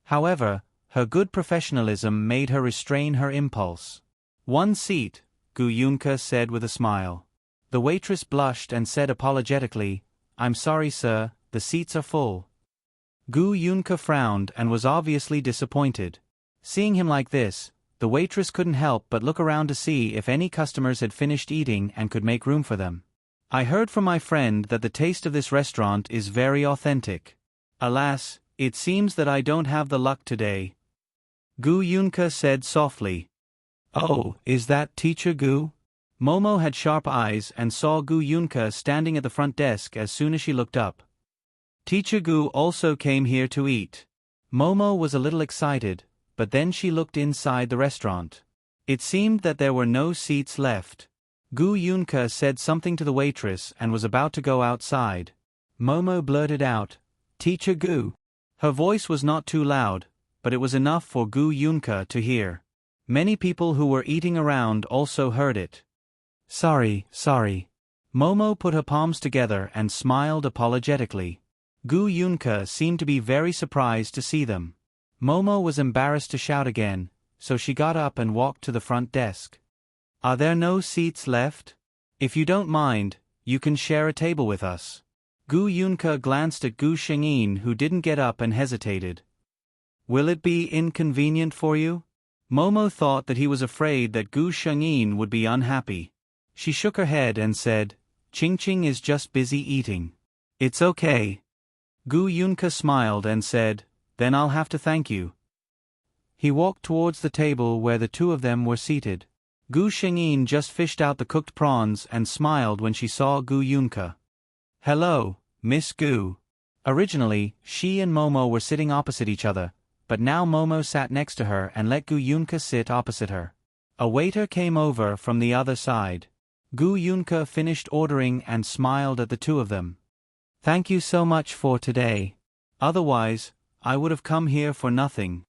Speaker 1: However, her good professionalism made her restrain her impulse. "1 seat," Gu Yunke said with a smile. The waitress blushed and said apologetically, "I'm sorry, sir, the seats are full." Gu Yunke frowned and was obviously disappointed. Seeing him like this, the waitress couldn't help but look around to see if any customers had finished eating and could make room for them. "I heard from my friend that the taste of this restaurant is very authentic. Alas, it seems that I don't have the luck today," Gu Yunke said softly. "Oh, is that Teacher Gu?" Momo had sharp eyes and saw Gu Yunke standing at the front desk as soon as she looked up. "Teacher Gu also came here to eat." Momo was a little excited, but then she looked inside the restaurant. It seemed that there were no seats left. Gu Yunke said something to the waitress and was about to go outside. Momo blurted out, "Teacher Gu." Her voice was not too loud, but it was enough for Gu Yunke to hear. Many people who were eating around also heard it. Sorry. Momo put her palms together and smiled apologetically. Gu Yunke seemed to be very surprised to see them. Momo was embarrassed to shout again, so she got up and walked to the front desk. "Are there no seats left? If you don't mind, you can share a table with us." Gu Yunke glanced at Gu Shengyin, who didn't get up and hesitated. "Will it be inconvenient for you?" Momo thought that he was afraid that Gu Shengyin would be unhappy. She shook her head and said, "Ching Ching is just busy eating. It's okay." Gu Yunke smiled and said, "Then I'll have to thank you." He walked towards the table where the 2 of them were seated. Gu Shengyin just fished out the cooked prawns and smiled when she saw Gu Yunke. "Hello, Miss Gu." Originally, she and Momo were sitting opposite each other, but now Momo sat next to her and let Gu Yunke sit opposite her. A waiter came over from the other side. Gu Yunke finished ordering and smiled at the 2 of them. "Thank you so much for today. Otherwise, I would have come here for nothing."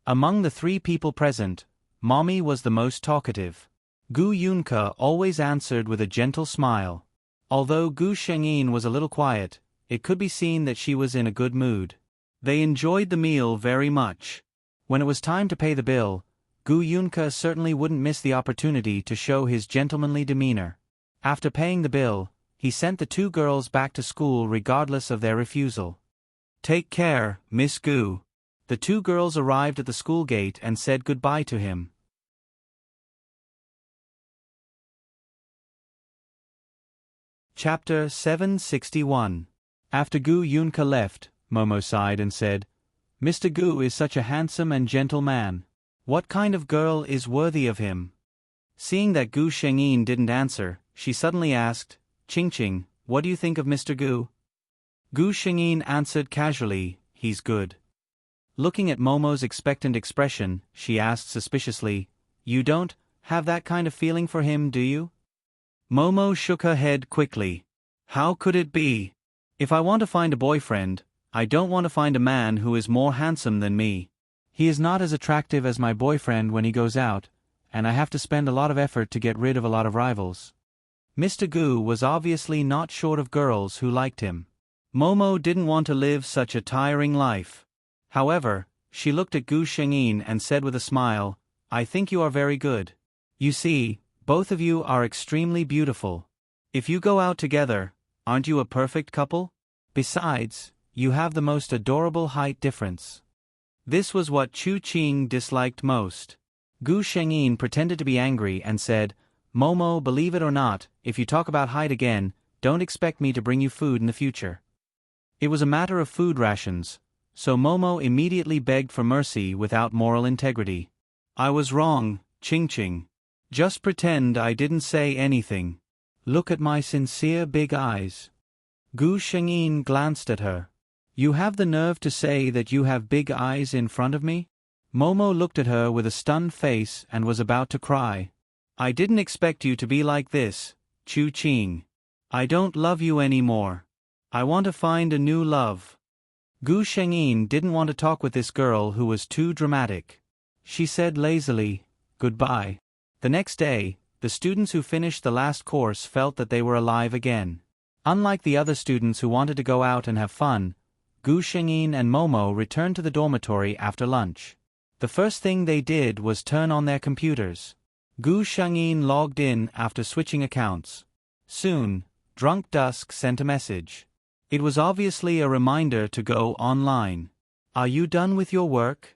Speaker 1: Among the 3 people present, Mommy was the most talkative. Gu Yunke always answered with a gentle smile. Although Gu Shengyin was a little quiet, it could be seen that she was in a good mood. They enjoyed the meal very much. When it was time to pay the bill, Gu Yunke certainly wouldn't miss the opportunity to show his gentlemanly demeanor. After paying the bill, he sent the 2 girls back to school regardless of their refusal. "Take care, Miss Gu. The two girls arrived at the school gate and said goodbye to him. Chapter 761. After Gu Yunka left, Momo sighed and said, "Mr. Gu is such a handsome and gentle man. What kind of girl is worthy of him?" Seeing that Gu Shengyin didn't answer, she suddenly asked, "Qingqing, what do you think of Mr. Gu?" Gu Shengyin answered casually, "He's good." Looking at Momo's expectant expression, she asked suspiciously, "You don't have that kind of feeling for him, do you?" Momo shook her head quickly. "How could it be? If I want to find a boyfriend, I don't want to find a man who is more handsome than me. He is not as attractive as my boyfriend when he goes out, and I have to spend a lot of effort to get rid of a lot of rivals." Mr. Gu was obviously not short of girls who liked him. Momo didn't want to live such a tiring life. However, she looked at Gu Shengyin and said with a smile, "I think you are very good. You see, both of you are extremely beautiful. If you go out together, aren't you a perfect couple? Besides, you have the most adorable height difference." This was what Chu Qing disliked most. Gu Shengyin pretended to be angry and said, "Momo, believe it or not, if you talk about height again, don't expect me to bring you food in the future." It was a matter of food rations, so Momo immediately begged for mercy without moral integrity. "I was wrong, Qingqing. Just pretend I didn't say anything. Look at my sincere big eyes." Gu Shengyin glanced at her. "You have the nerve to say that you have big eyes in front of me?" Momo looked at her with a stunned face and was about to cry. "I didn't expect you to be like this, Chu Qing. I don't love you anymore. I want to find a new love." Gu Shengyin didn't want to talk with this girl who was too dramatic. She said lazily, "Goodbye." The next day, the students who finished the last course felt that they were alive again. Unlike the other students who wanted to go out and have fun, Gu Shengyin and Momo returned to the dormitory after lunch. The first thing they did was turn on their computers. Gu Shengyin logged in after switching accounts. Soon, Drunk Dusk sent a message. It was obviously a reminder to go online. "Are you done with your work?"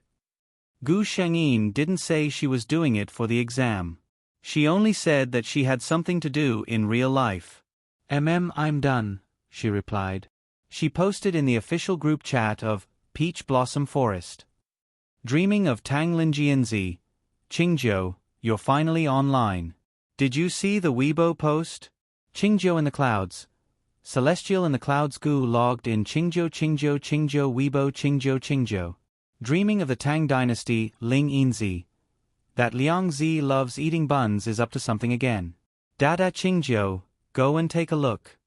Speaker 1: Gu Shengyin didn't say she was doing it for the exam. She only said that she had something to do in real life. I'm done," she replied. She posted in the official group chat of Peach Blossom Forest. "Dreaming of Tang Linjianzi, Qingjiu, you're finally online. Did you see the Weibo post? Qingjiu in the clouds. Celestial in the clouds. Gu logged in Qingjiu Weibo Qingjiu. Dreaming of the Tang dynasty, Ling Yinzi. That Liangzi loves eating buns is up to something again. Dada Qingjiu, go and take a look."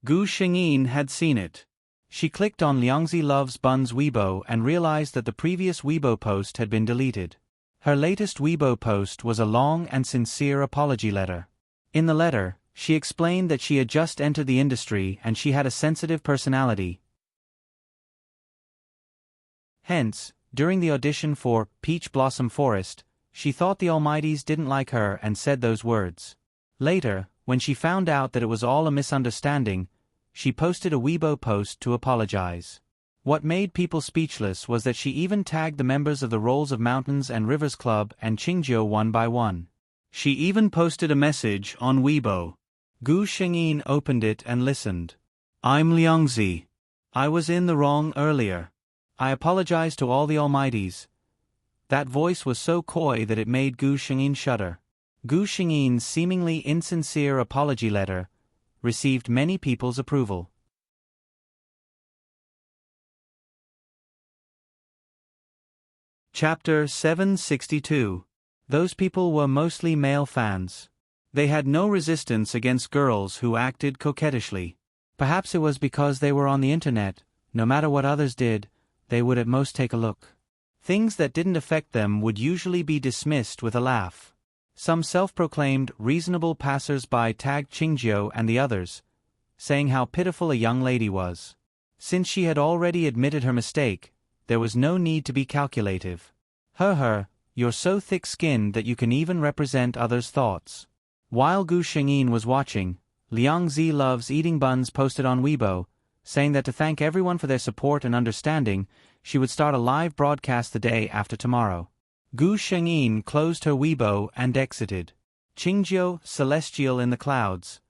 Speaker 1: Gu Shengyin had seen it. She clicked on Liangzi loves buns Weibo and realized that the previous Weibo post had been deleted. Her latest Weibo post was a long and sincere apology letter. In the letter, she explained that she had just entered the industry and she had a sensitive personality. Hence, during the audition for Peach Blossom Forest, she thought the Almighties didn't like her and said those words. Later, when she found out that it was all a misunderstanding, she posted a Weibo post to apologize. What made people speechless was that she even tagged the members of the Rolls of Mountains and Rivers Club and Qingjiu one by one. She even posted a message on Weibo. Gu Shengyin opened it and listened. "I'm Liangzi. I was in the wrong earlier. I apologize to all the Almighties." That voice was so coy that it made Gu Shengyin shudder. Gu Shengyin's seemingly insincere apology letter received many people's approval. Chapter 762. Those people were mostly male fans. They had no resistance against girls who acted coquettishly. Perhaps it was because they were on the internet. No matter what others did, they would at most take a look. Things that didn't affect them would usually be dismissed with a laugh. Some self-proclaimed reasonable passers-by tagged Qingjiu and the others, saying how pitiful a young lady was. Since she had already admitted her mistake, there was no need to be calculative. You're so thick-skinned that you can even represent others' thoughts. While Gu Shengyin was watching, Liangzi loves eating buns posted on Weibo, saying that to thank everyone for their support and understanding, she would start a live broadcast the day after tomorrow. Gu Shengyin closed her Weibo and exited. Qingjiu, celestial in the clouds.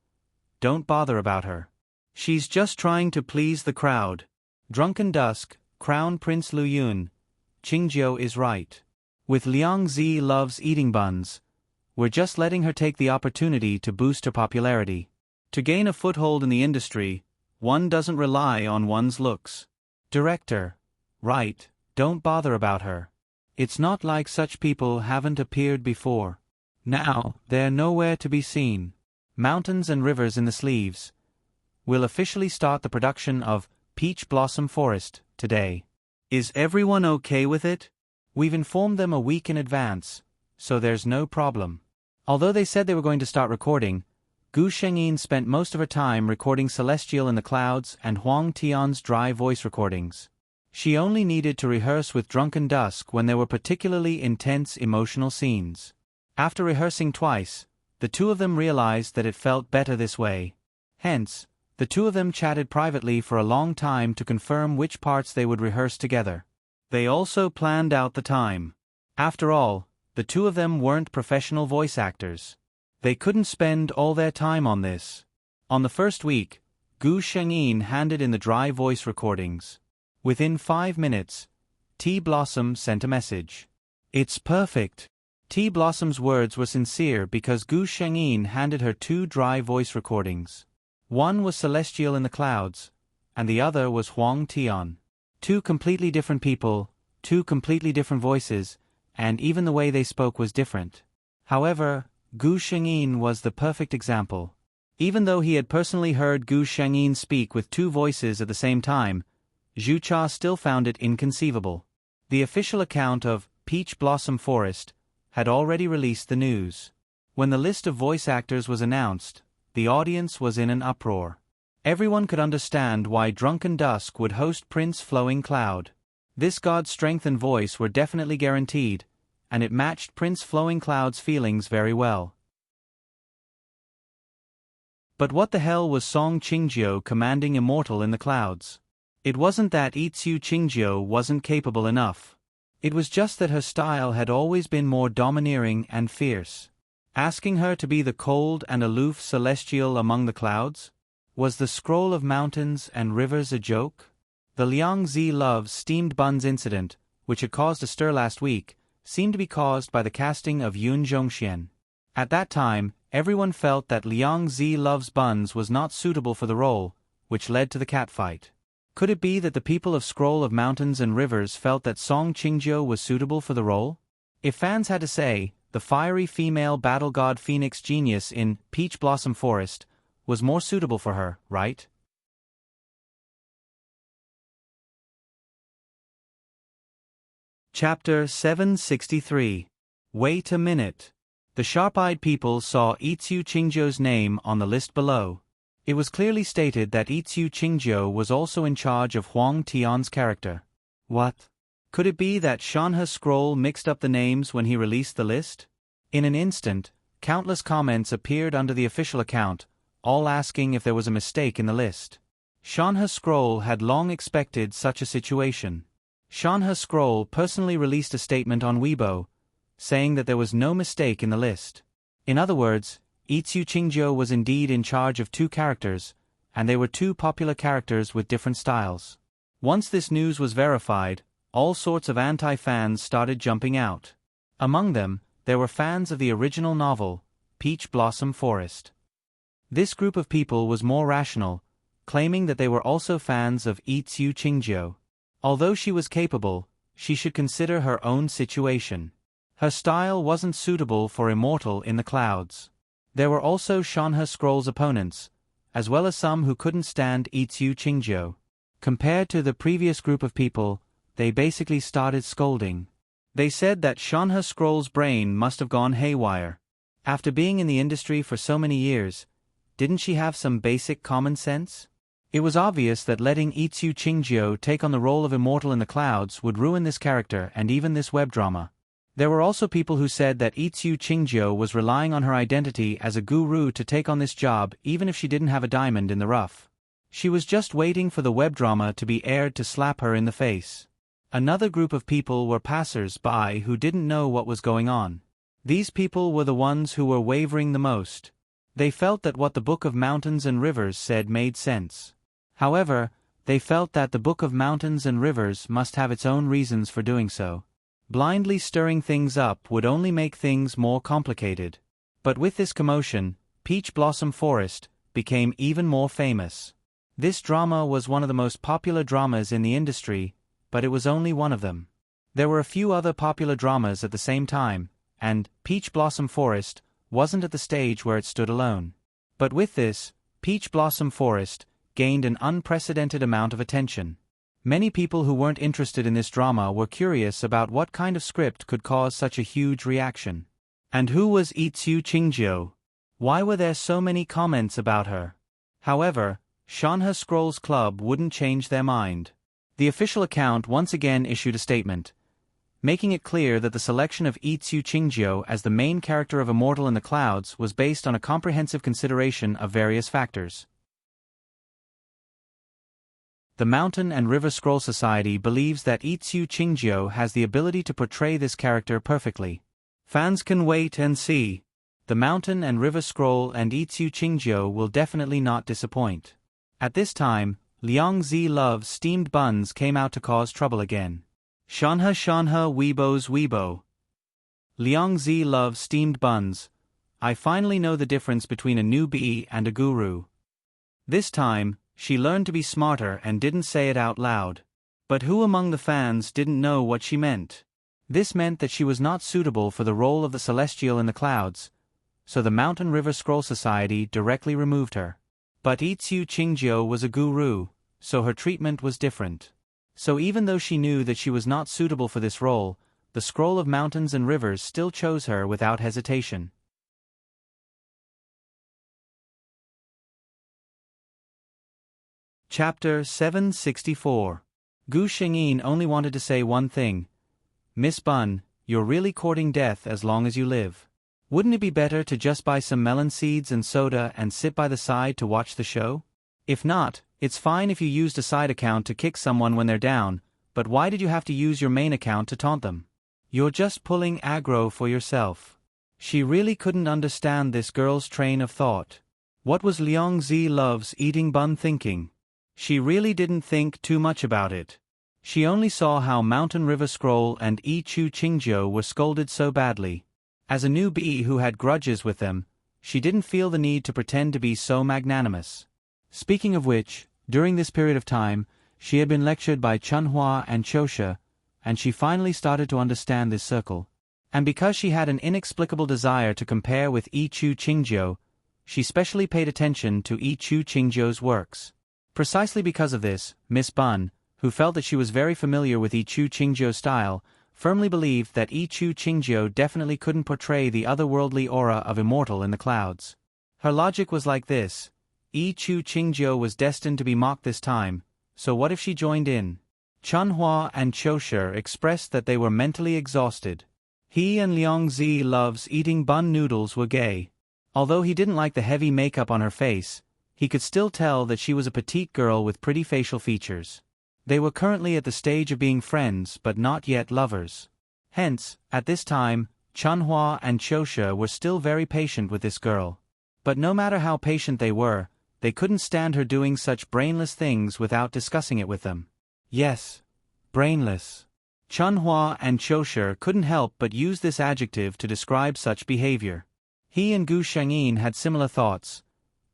Speaker 1: Don't bother about her. She's just trying to please the crowd. Drunken Dusk, Crown Prince Lu Yun. Qingjiu is right. With Liang Zi loves eating buns. We're just letting her take the opportunity to boost her popularity. To gain a foothold in the industry, one doesn't rely on one's looks. Director. Right, don't bother about her. It's not like such people haven't appeared before. Now, they're nowhere to be seen. Mountains and Rivers in the Sleeves. We'll officially start the production of Peach Blossom Forest today. Is everyone okay with it? We've informed them a week in advance, so there's no problem. Although they said they were going to start recording, Gu Shengyin spent most of her time recording Celestial in the Clouds and Huang Tian's dry voice recordings. She only needed to rehearse with Drunken Dusk when there were particularly intense emotional scenes. After rehearsing twice, the two of them realized that it felt better this way. Hence, the two of them chatted privately for a long time to confirm which parts they would rehearse together. They also planned out the time. After all, the two of them weren't professional voice actors. They couldn't spend all their time on this. On the first week, Gu Shengyin handed in the dry voice recordings. Within 5 minutes, T. Blossom sent a message. It's perfect. T. Blossom's words were sincere because Gu Shengyin handed her 2 dry voice recordings. One was Celestial in the Clouds, and the other was Huang Tian. 2 completely different people, 2 completely different voices, and even the way they spoke was different. However, Gu Shengyin was the perfect example. Even though he had personally heard Gu Shengyin speak with 2 voices at the same time, Zhu Cha still found it inconceivable. The official account of Peach Blossom Forest had already released the news. When the list of voice actors was announced, the audience was in an uproar. Everyone could understand why Drunken Dusk would host Prince Flowing Cloud. This god's strength and voice were definitely guaranteed, and it matched Prince Flowing Cloud's feelings very well. But what the hell was Song Qingjiu commanding Immortal in the Clouds? It wasn't that Itsu Qingjiu wasn't capable enough. It was just that her style had always been more domineering and fierce. Asking her to be the cold and aloof celestial among the clouds? Was the scroll of mountains and rivers a joke? The Liang Zi loves steamed buns incident, which had caused a stir last week, seemed to be caused by the casting of Yun Zhongxian. At that time, everyone felt that Liang Zi loves buns was not suitable for the role, which led to the catfight. Could it be that the people of Scroll of Mountains and Rivers felt that Song Qingjiu was suitable for the role? If fans had to say, the fiery female battle god Phoenix genius in Peach Blossom Forest was more suitable for her, right? Chapter 763. Wait a minute. The sharp-eyed people saw Itsu Qingjiu's name on the list below. It was clearly stated that Itsu Qingjiu was also in charge of Huang Tian's character. What? Could it be that Shanhe Scroll mixed up the names when he released the list? In an instant, countless comments appeared under the official account, all asking if there was a mistake in the list. Shanhe Scroll had long expected such a situation. Shanhe Scroll personally released a statement on Weibo, saying that there was no mistake in the list. In other words, Itsu Qingjiu was indeed in charge of 2 characters, and they were 2 popular characters with different styles. Once this news was verified, all sorts of anti-fans started jumping out. Among them, there were fans of the original novel, Peach Blossom Forest. This group of people was more rational, claiming that they were also fans of Itsu Qingjiu. Although she was capable, she should consider her own situation. Her style wasn't suitable for Immortal in the Clouds. There were also Shanhe Scroll's opponents, as well as some who couldn't stand Itsu Qingjiu. Compared to the previous group of people, they basically started scolding. They said that Shanhe Scroll's brain must have gone haywire. After being in the industry for so many years, didn't she have some basic common sense? It was obvious that letting Itsu Qingjiu take on the role of Immortal in the Clouds would ruin this character and even this web drama. There were also people who said that Itsu Qingjiu was relying on her identity as a guru to take on this job even if she didn't have a diamond in the rough. She was just waiting for the web drama to be aired to slap her in the face. Another group of people were passers-by who didn't know what was going on. These people were the ones who were wavering the most. They felt that what the Book of Mountains and Rivers said made sense. However, they felt that the Book of Mountains and Rivers must have its own reasons for doing so. Blindly stirring things up would only make things more complicated. But with this commotion, Peach Blossom Forest became even more famous. This drama was one of the most popular dramas in the industry, but it was only one of them. There were a few other popular dramas at the same time, and Peach Blossom Forest wasn't at the stage where it stood alone. But with this, Peach Blossom Forest gained an unprecedented amount of attention. Many people who weren't interested in this drama were curious about what kind of script could cause such a huge reaction. And who was Itsu Chingjo? Why were there so many comments about her? However, Shanha Scrolls Club wouldn't change their mind. The official account once again issued a statement, making it clear that the selection of Itsu Chingjo as the main character of Immortal in the Clouds was based on a comprehensive consideration of various factors. The Mountain and River Scroll Society believes that Itsu Chingjo has the ability to portray this character perfectly. Fans can wait and see. The Mountain and River Scroll and Itsu Chingjo will definitely not disappoint. At this time, Liangzi Love's Steamed Buns came out to cause trouble again. Shanha Weibo's Weibo. Liangzi Love's Steamed Buns. I finally know the difference between a newbie and a guru. This time, she learned to be smarter and didn't say it out loud. But who among the fans didn't know what she meant? This meant that she was not suitable for the role of the Celestial in the Clouds, so the Mountain River Scroll Society directly removed her. But Itsu Chingjo was a guru, so her treatment was different. So even though she knew that she was not suitable for this role, the Scroll of Mountains and Rivers still chose her without hesitation. Chapter 764. Gu Shengyin only wanted to say one thing. Miss Bun, you're really courting death as long as you live. Wouldn't it be better to just buy some melon seeds and soda and sit by the side to watch the show? If not, it's fine if you used a side account to kick someone when they're down, but why did you have to use your main account to taunt them? You're just pulling aggro for yourself. She really couldn't understand this girl's train of thought. What was Liangzi Love's eating bun thinking? She really didn't think too much about it. She only saw how Mountain River Scroll and Itsu Chingjo were scolded so badly. As a newbie who had grudges with them, she didn't feel the need to pretend to be so magnanimous. Speaking of which, during this period of time, she had been lectured by Chunhua and Chosha, and she finally started to understand this circle. And because she had an inexplicable desire to compare with Itsu Chingjo, she specially paid attention to Itsu Chingjo's works. Precisely because of this, Miss Bun, who felt that she was very familiar with Itsu Chingjo's style, firmly believed that Itsu Chingjo definitely couldn't portray the otherworldly aura of Immortal in the Clouds. Her logic was like this: Itsu Chingjo was destined to be mocked this time, so what if she joined in? Chunhua and Chosha expressed that they were mentally exhausted. He and Liangzi Love's eating bun noodles were gay. Although he didn't like the heavy makeup on her face, he could still tell that she was a petite girl with pretty facial features. They were currently at the stage of being friends but not yet lovers. Hence, at this time, Chunhua and Chosha were still very patient with this girl. But no matter how patient they were, they couldn't stand her doing such brainless things without discussing it with them. Yes, brainless. Chunhua and Chosha couldn't help but use this adjective to describe such behavior. He and Gu Shengyin had similar thoughts.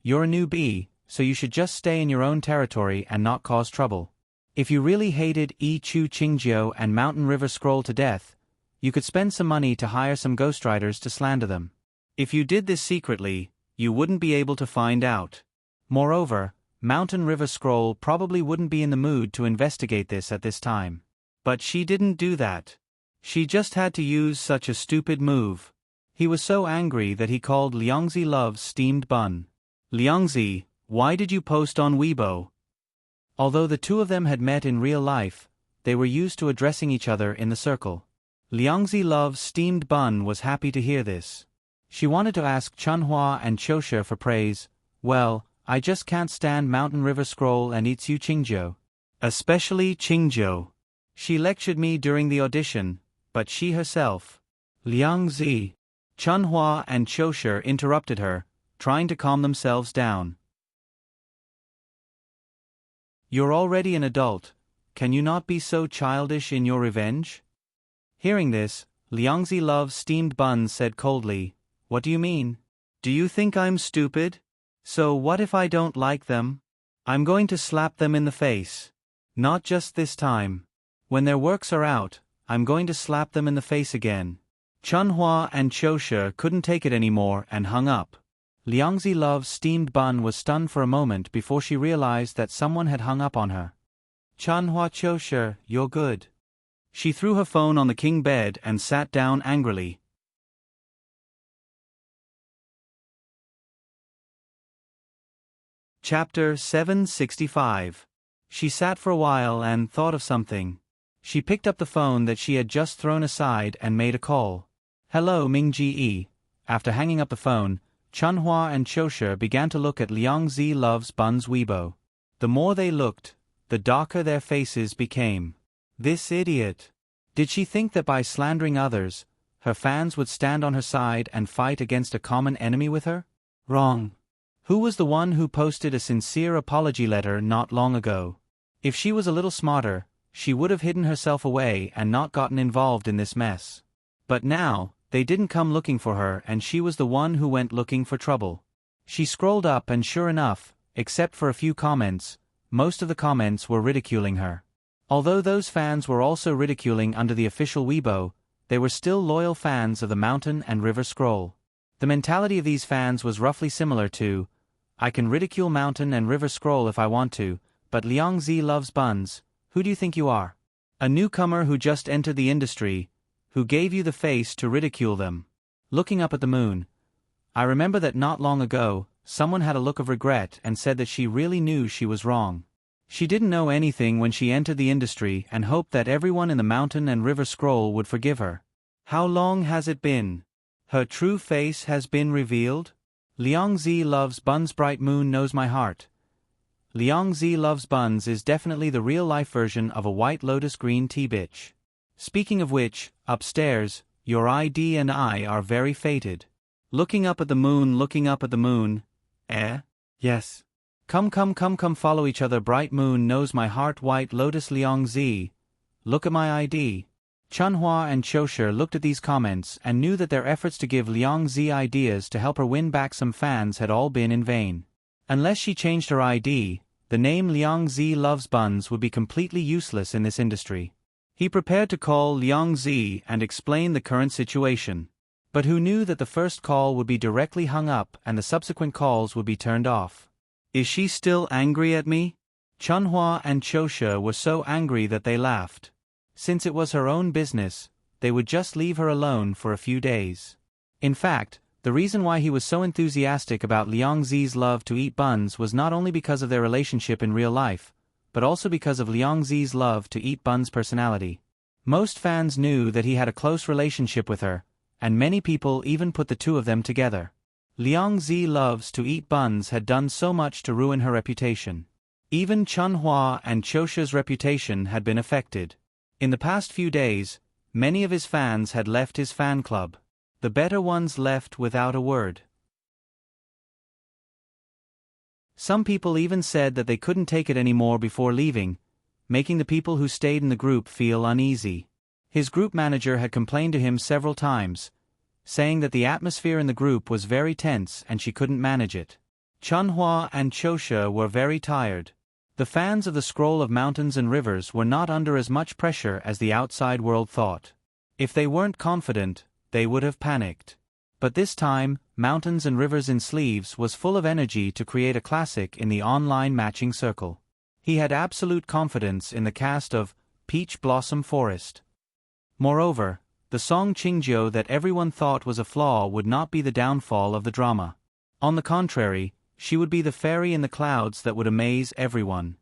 Speaker 1: You're a newbie, so you should just stay in your own territory and not cause trouble. If you really hated Itsu Chingjo and Mountain River Scroll to death, you could spend some money to hire some ghostwriters to slander them. If you did this secretly, you wouldn't be able to find out. Moreover, Mountain River Scroll probably wouldn't be in the mood to investigate this at this time. But she didn't do that. She just had to use such a stupid move. He was so angry that he called Liangzi Love's steamed bun. Liangzi, why did you post on Weibo? Although the two of them had met in real life, they were used to addressing each other in the circle. Liangzi Love's steamed bun was happy to hear this. She wanted to ask Chunhua and Chosha for praise. Well, I just can't stand Mountain River Scroll and Itsu Chingjo. Especially Chingjo. She lectured me during the audition, but she herself. Liang Zi. Chunhua and Chosher interrupted her, trying to calm themselves down. You're already an adult, can you not be so childish in your revenge? Hearing this, Liangzi Love's steamed buns said coldly, What do you mean? Do you think I'm stupid? So what if I don't like them? I'm going to slap them in the face. Not just this time. When their works are out, I'm going to slap them in the face again. Chunhua and Chosher couldn't take it anymore and hung up. Liangzi Love's steamed bun was stunned for a moment before she realized that someone had hung up on her. Chunhua Chosher, you're good. She threw her phone on the king bed and sat down angrily. Chapter 765. She sat for a while and thought of something. She picked up the phone that she had just thrown aside and made a call. Hello Ming-ji. After hanging up the phone, Chunhua and Chosher began to look at Liangzi Love's Bun's Weibo. The more they looked, the darker their faces became. This idiot. Did she think that by slandering others, her fans would stand on her side and fight against a common enemy with her? Wrong. Who was the one who posted a sincere apology letter not long ago? If she was a little smarter, she would have hidden herself away and not gotten involved in this mess. But now, they didn't come looking for her and she was the one who went looking for trouble. She scrolled up and sure enough, except for a few comments, most of the comments were ridiculing her. Although those fans were also ridiculing under the official Weibo, they were still loyal fans of the Mountain and River Scroll. The mentality of these fans was roughly similar to, I can ridicule Mountain and River Scroll if I want to, but Liangzi Loves Buns, who do you think you are? A newcomer who just entered the industry, who gave you the face to ridicule them. Looking up at the moon. I remember that not long ago, someone had a look of regret and said that she really knew she was wrong. She didn't know anything when she entered the industry and hoped that everyone in the Mountain and River Scroll would forgive her. How long has it been? Her true face has been revealed? Liangzi Loves Buns. Bright moon knows my heart. Liangzi Loves Buns is definitely the real-life version of a White Lotus green tea bitch. Speaking of which, upstairs, your ID and I are very fated. Looking up at the moon, looking up at the moon. Yes. Come follow each other. Bright moon knows my heart. White Lotus. Liangzi. Look at my ID. Chunhua and Chosher looked at these comments and knew that their efforts to give Liangzi ideas to help her win back some fans had all been in vain. Unless she changed her ID, the name Liangzi Loves Buns would be completely useless in this industry. He prepared to call Liangzi and explain the current situation. But who knew that the first call would be directly hung up and the subsequent calls would be turned off? Is she still angry at me? Chunhua and Chosher were so angry that they laughed. Since it was her own business, they would just leave her alone for a few days. In fact, the reason why he was so enthusiastic about Liangzi's love to eat buns was not only because of their relationship in real life, but also because of Liangzi's love to eat buns' personality. Most fans knew that he had a close relationship with her, and many people even put the two of them together. Liangzi Loves to Eat Buns had done so much to ruin her reputation. Even Chunhua and Chosher's reputation had been affected. In the past few days, many of his fans had left his fan club. The better ones left without a word. Some people even said that they couldn't take it anymore before leaving, making the people who stayed in the group feel uneasy. His group manager had complained to him several times, saying that the atmosphere in the group was very tense and she couldn't manage it. Chunhua and Chosher were very tired. The fans of the Scroll of Mountains and Rivers were not under as much pressure as the outside world thought. If they weren't confident, they would have panicked. But this time, Mountains and Rivers in Sleeves was full of energy to create a classic in the online matching circle. He had absolute confidence in the cast of Peach Blossom Forest. Moreover, the song Qingjiu that everyone thought was a flaw would not be the downfall of the drama. On the contrary, she would be the fairy in the clouds that would amaze everyone.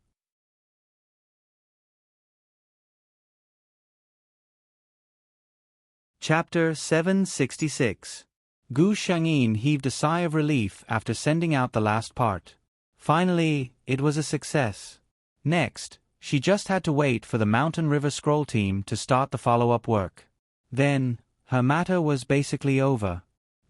Speaker 1: Chapter 766. Gu Shangyin heaved a sigh of relief after sending out the last part. Finally, it was a success. Next, She just had to wait for the Mountain River Scroll team to start the follow-up work. Then, her matter was basically over.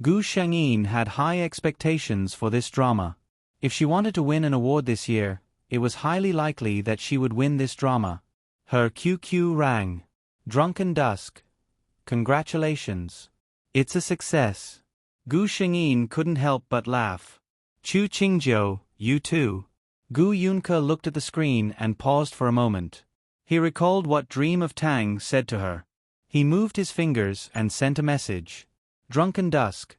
Speaker 1: Gu Shengyin had high expectations for this drama. If she wanted to win an award this year, it was highly likely that she would win this drama. Her QQ rang. Drunken Dusk. Congratulations. It's a success. Gu Shengyin couldn't help but laugh. Chu Qingjiu, you too. Gu Yunke looked at the screen and paused for a moment. He recalled what Dream of Tang said to her. He moved his fingers and sent a message. Drunken Dusk.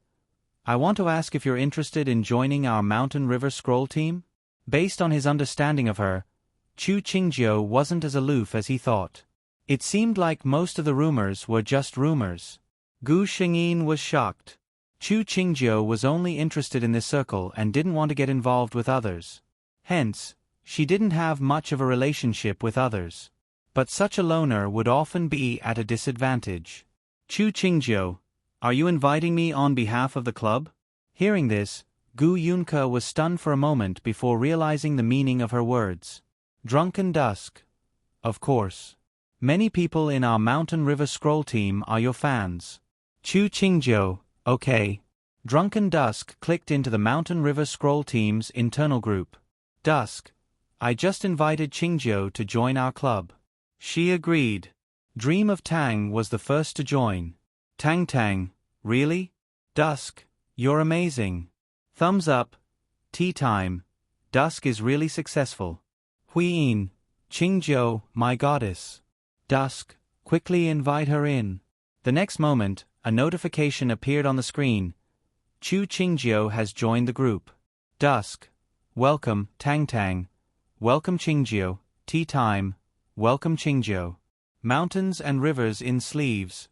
Speaker 1: I want to ask if you're interested in joining our Mountain River Scroll team? Based on his understanding of her, Chu Qingjiu wasn't as aloof as he thought. It seemed like most of the rumors were just rumors. Gu Shengyin was shocked. Chu Qingjiu was only interested in this circle and didn't want to get involved with others. Hence, she didn't have much of a relationship with others. But such a loner would often be at a disadvantage. Chu Qingjiu, are you inviting me on behalf of the club? Hearing this, Gu Yunke was stunned for a moment before realizing the meaning of her words. Drunken Dusk. Of course. Many people in our Mountain River Scroll team are your fans. Chu Qingjiu, okay. Drunken Dusk clicked into the Mountain River Scroll team's internal group. Dusk, I just invited Qingjiu to join our club. She agreed. Dream of Tang was the first to join. Tang, really? Dusk, you're amazing. Thumbs up. Tea time. Dusk is really successful. Huiyin, Qingjiu, my goddess. Dusk, quickly invite her in. The next moment, a notification appeared on the screen. Chu Qingjiu has joined the group. Dusk, welcome, Tang. Welcome Qingjiu, tea time. Welcome Qingjiu. Mountains and rivers in sleeves.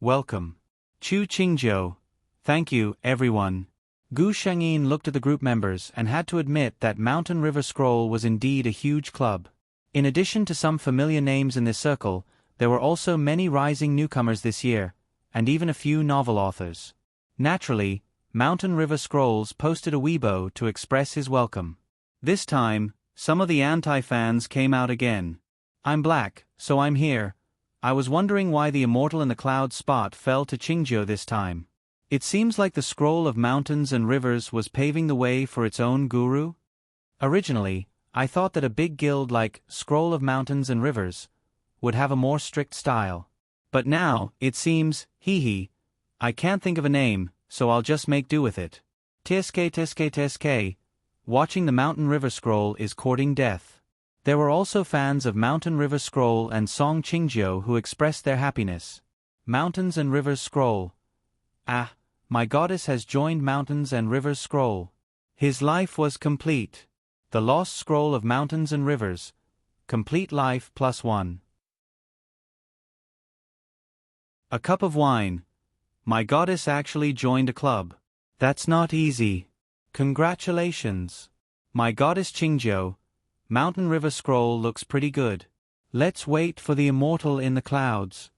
Speaker 1: Welcome. Chu Qingjiu. Thank you, everyone. Gu Shengyin looked at the group members and had to admit that Mountain River Scroll was indeed a huge club. In addition to some familiar names in this circle, there were also many rising newcomers this year, and even a few novel authors. Naturally, Mountain River Scrolls posted a Weibo to express his welcome. This time, some of the anti-fans came out again. I'm black, so I'm here. I was wondering why the Immortal in the Clouds spot fell to Qingjiu this time. It seems like the Scroll of Mountains and Rivers was paving the way for its own guru. Originally, I thought that a big guild like Scroll of Mountains and Rivers would have a more strict style. But now, it seems, I can't think of a name, so I'll just make do with it. TSK. Watching the Mountain River Scroll is courting death. There were also fans of Mountain River Scroll and Song Qingjiu who expressed their happiness. Mountains and Rivers Scroll. Ah, my goddess has joined Mountains and Rivers Scroll. His life was complete. The Lost Scroll of Mountains and Rivers. Complete life +1. A cup of wine. My goddess actually joined a club. That's not easy. Congratulations. My goddess Qingjiu. Mountain River Scroll looks pretty good. Let's wait for the Immortal in the Clouds.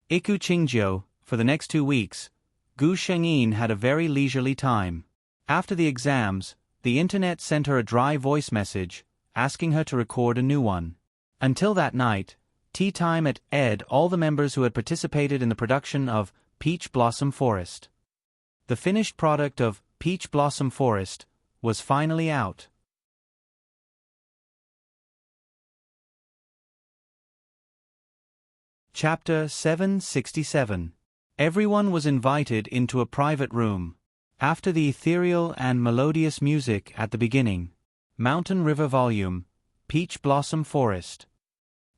Speaker 1: Iku Qingjiu. For the next 2 weeks, Gu Shengyin had a very leisurely time. After the exams, the internet sent her a dry voice message, asking her to record a new one. Until that night, tea time at Ed, all the members who had participated in the production of Peach Blossom Forest. The finished product of Peach Blossom Forest was finally out. Chapter 767. Everyone was invited into a private room. After the ethereal and melodious music at the beginning, Mountain River Volume, Peach Blossom Forest.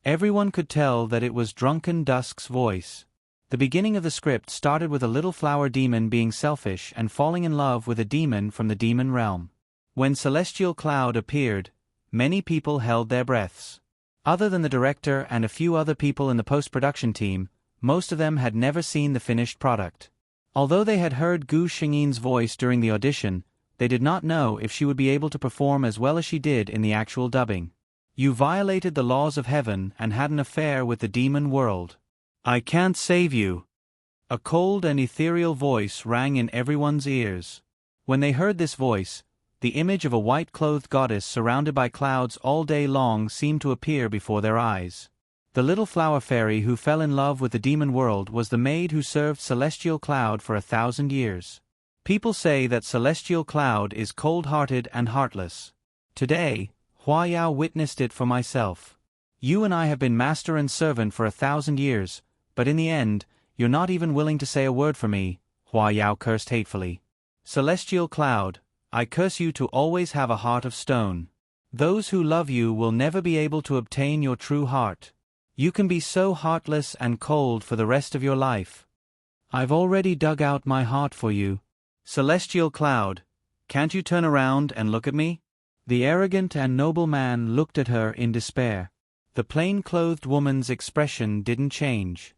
Speaker 1: Everyone could tell that it was Drunken Dusk's voice. The beginning of the script started with a little flower demon being selfish and falling in love with a demon from the demon realm. When Celestial Cloud appeared, many people held their breaths. Other than the director and a few other people in the post-production team, most of them had never seen the finished product. Although they had heard Gu Shengyin's voice during the audition, they did not know if she would be able to perform as well as she did in the actual dubbing. You violated the laws of heaven and had an affair with the demon world. I can't save you. A cold and ethereal voice rang in everyone's ears. When they heard this voice, the image of a white-clothed goddess surrounded by clouds all day long seemed to appear before their eyes. The little flower fairy who fell in love with the demon world was the maid who served Celestial Cloud for 1,000 years. People say that Celestial Cloud is cold-hearted and heartless. Today, Hua Yao witnessed it for myself. You and I have been master and servant for 1,000 years, but in the end, you're not even willing to say a word for me, Hua Yao cursed hatefully. Celestial Cloud, I curse you to always have a heart of stone. Those who love you will never be able to obtain your true heart. You can be so heartless and cold for the rest of your life. I've already dug out my heart for you. Celestial Cloud, can't you turn around and look at me? The arrogant and noble man looked at her in despair. The plain-clothed woman's expression didn't change.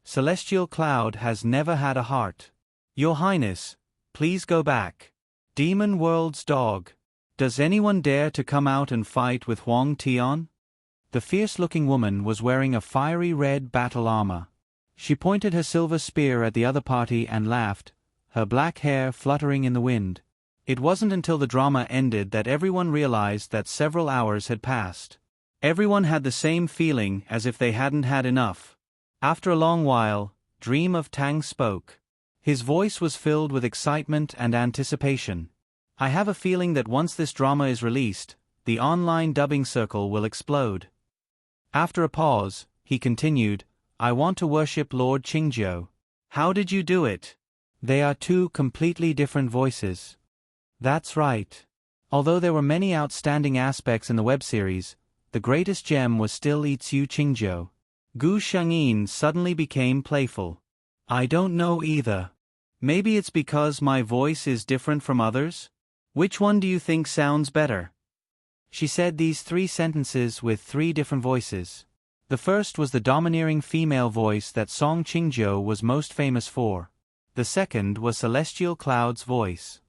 Speaker 1: Celestial Cloud has never had a heart. Your Highness, please go back. Demon World's dog. Does anyone dare to come out and fight with Huang Tian? The fierce-looking woman was wearing a fiery red battle armor. She pointed her silver spear at the other party and laughed, her black hair fluttering in the wind. It wasn't until the drama ended that everyone realized that several hours had passed. Everyone had the same feeling as if they hadn't had enough. After a long while, Dream of Tang spoke. His voice was filled with excitement and anticipation. I have a feeling that once this drama is released, the online dubbing circle will explode. After a pause, he continued, I want to worship Lord Qingjiu. How did you do it? They are two completely different voices. That's right. Although there were many outstanding aspects in the web series, the greatest gem was still Itsu Qingjiu. Gu Shengyin suddenly became playful. I don't know either. Maybe it's because my voice is different from others? Which one do you think sounds better? She said these 3 sentences with 3 different voices. The first was the domineering female voice that Song Qingjiu was most famous for. The second was Celestial Cloud's voice.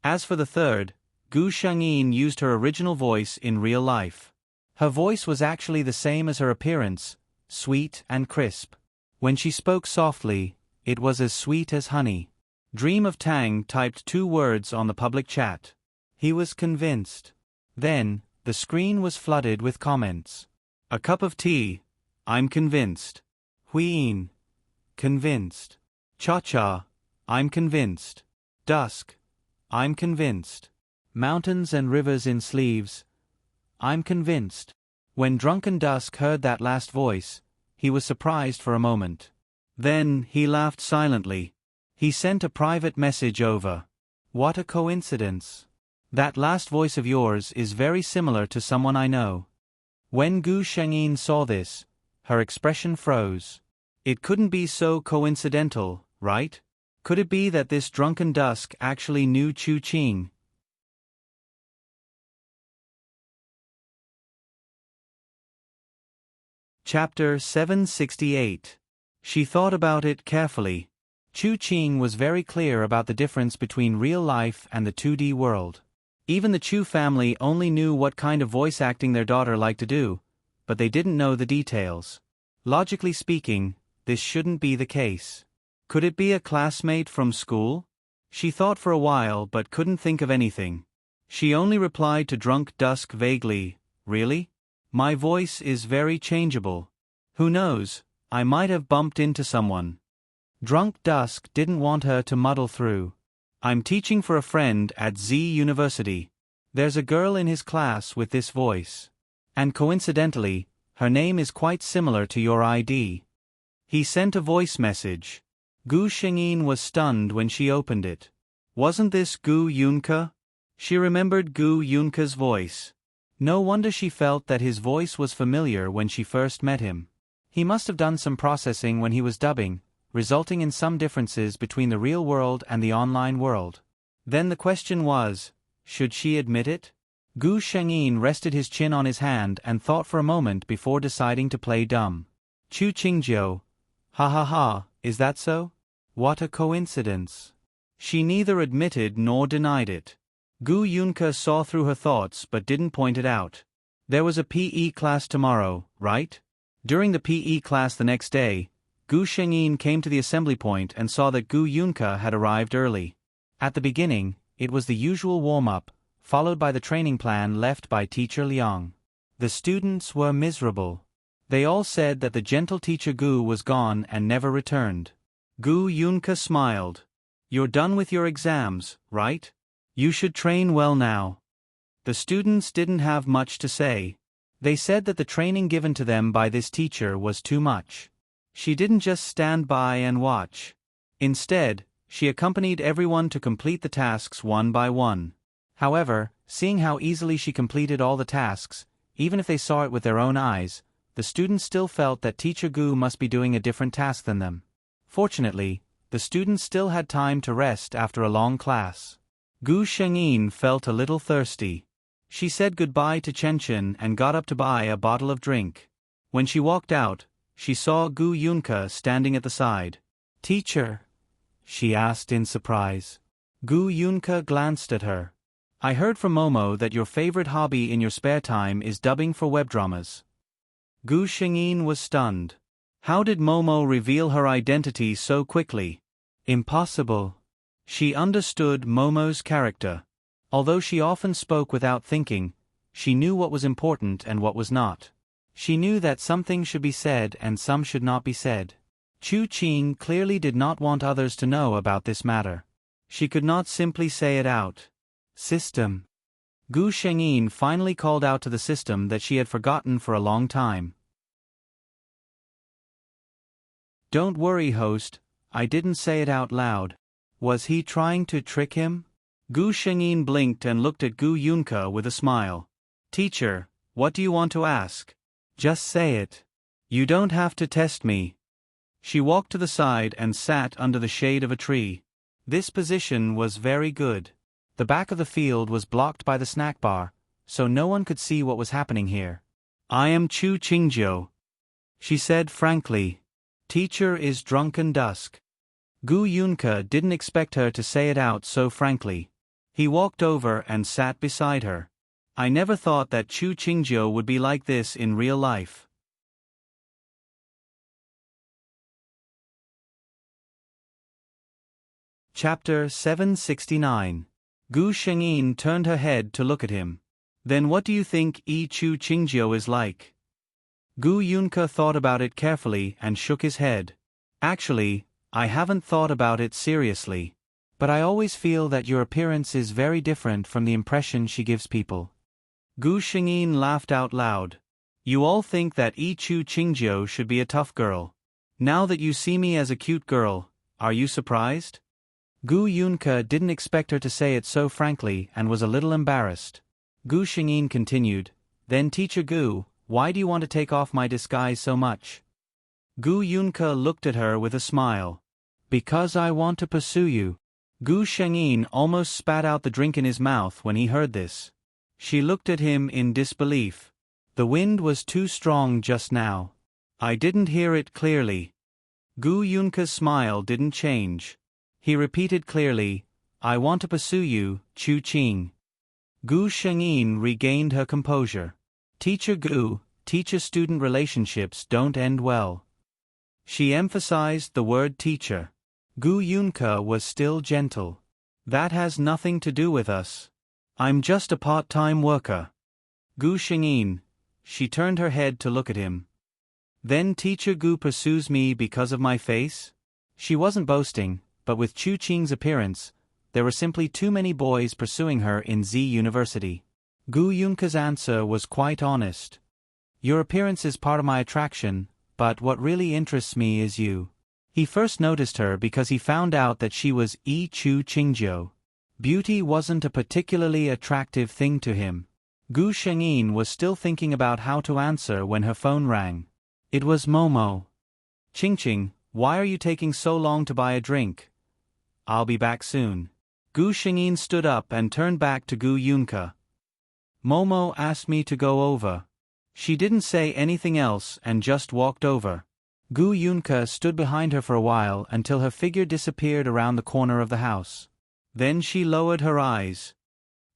Speaker 1: As for the third, Gu Shengyin used her original voice in real life. Her voice was actually the same as her appearance, sweet and crisp. When she spoke softly, it was as sweet as honey. Dream of Tang typed 2 words on the public chat. He was convinced. Then, the screen was flooded with comments. A cup of tea. I'm convinced. Huiyin. Convinced. Cha-cha. I'm convinced. Dusk. I'm convinced. Mountains and rivers in sleeves. I'm convinced. When Drunken Dusk heard that last voice, he was surprised for a moment. Then, he laughed silently. He sent a private message over. What a coincidence. That last voice of yours is very similar to someone I know. When Gu Shengyin saw this, her expression froze. It couldn't be so coincidental, right? Could it be that this Drunken Dusk actually knew Chu Qing? Chapter 768. She thought about it carefully. Chu Qing was very clear about the difference between real life and the 2D world. Even the Chu family only knew what kind of voice acting their daughter liked to do, but they didn't know the details. Logically speaking, this shouldn't be the case. Could it be a classmate from school? She thought for a while but couldn't think of anything. She only replied to Drunk Dusk vaguely, Really? My voice is very changeable. Who knows, I might have bumped into someone. Drunk Dusk didn't want her to muddle through. I'm teaching for a friend at Z University. There's a girl in his class with this voice. And coincidentally, her name is quite similar to your ID. He sent a voice message. Gu Shengyin was stunned when she opened it. Wasn't this Gu Yunke? She remembered Gu Yunke's voice. No wonder she felt that his voice was familiar when she first met him. He must have done some processing when he was dubbing, resulting in some differences between the real world and the online world. Then the question was, should she admit it? Gu Shengyin rested his chin on his hand and thought for a moment before deciding to play dumb. Chu Qingjiu. Ha ha ha, is that so? What a coincidence. She neither admitted nor denied it. Gu Yunke saw through her thoughts but didn't point it out. There was a PE class tomorrow, right? During the PE class the next day, Gu Shengyin came to the assembly point and saw that Gu Yunke had arrived early. At the beginning, it was the usual warm-up, followed by the training plan left by Teacher Liang. The students were miserable. They all said that the gentle teacher Gu was gone and never returned. Gu Yunke smiled. "You're done with your exams, right? You should train well now." The students didn't have much to say. They said that the training given to them by this teacher was too much. She didn't just stand by and watch. Instead, she accompanied everyone to complete the tasks one by one. However, seeing how easily she completed all the tasks, even if they saw it with their own eyes, the students still felt that Teacher Gu must be doing a different task than them. Fortunately, the students still had time to rest after a long class. Gu Shengyin felt a little thirsty. She said goodbye to Chen and got up to buy a bottle of drink. When she walked out, she saw Gu Yunke standing at the side. "Teacher?" she asked in surprise. Gu Yunke glanced at her. "I heard from Momo that your favorite hobby in your spare time is dubbing for webdramas." Gu Shengyin was stunned. How did Momo reveal her identity so quickly? Impossible. She understood Momo's character. Although she often spoke without thinking, she knew what was important and what was not. She knew that some things should be said and some should not be said. Chu Qing clearly did not want others to know about this matter. She could not simply say it out. System. Gu Shengyin finally called out to the system that she had forgotten for a long time. "Don't worry, host, I didn't say it out loud." Was he trying to trick him? Gu Shengyin blinked and looked at Gu Yunke with a smile. "Teacher, what do you want to ask? Just say it. You don't have to test me." She walked to the side and sat under the shade of a tree. This position was very good. The back of the field was blocked by the snack bar, so no one could see what was happening here. "I am Chu Qingjiu," she said frankly. "Teacher is drunken dusk." Gu Yunke didn't expect her to say it out so frankly. He walked over and sat beside her. "I never thought that Chu Qingjiu would be like this in real life." Chapter 769. Gu Shengyin turned her head to look at him. "Then what do you think Chu Qingjiu is like?" Gu Yunke thought about it carefully and shook his head. "Actually, I haven't thought about it seriously. But I always feel that your appearance is very different from the impression she gives people." Gu Shengyin laughed out loud. "You all think that Chu Qingjiu should be a tough girl. Now that you see me as a cute girl, are you surprised?" Gu Yunke didn't expect her to say it so frankly and was a little embarrassed. Gu Shengyin continued, "Then Teacher Gu, why do you want to take off my disguise so much?" Gu Yunke looked at her with a smile. "Because I want to pursue you." Gu Shengyin almost spat out the drink in his mouth when he heard this. She looked at him in disbelief. "The wind was too strong just now. I didn't hear it clearly." Gu Yunke's smile didn't change. He repeated clearly, "I want to pursue you, Chu Qing." Gu Shengyin regained her composure. "Teacher Gu, teacher-student relationships don't end well." She emphasized the word teacher. Gu Yunke was still gentle. "That has nothing to do with us. I'm just a part-time worker." Gu Shengyin. She turned her head to look at him. "Then Teacher Gu pursues me because of my face?" She wasn't boasting, but with Chu Qing's appearance, there were simply too many boys pursuing her in Z University. Gu Yunke's answer was quite honest. "Your appearance is part of my attraction, but what really interests me is you." He first noticed her because he found out that she was Chu Qingjiu. Beauty wasn't a particularly attractive thing to him. Gu Shengyin was still thinking about how to answer when her phone rang. It was Momo. "Qingqing, why are you taking so long to buy a drink?" "I'll be back soon." Gu Shengyin stood up and turned back to Gu Yunke. "Momo asked me to go over." She didn't say anything else and just walked over. Gu Yunke stood behind her for a while until her figure disappeared around the corner of the house. Then she lowered her eyes.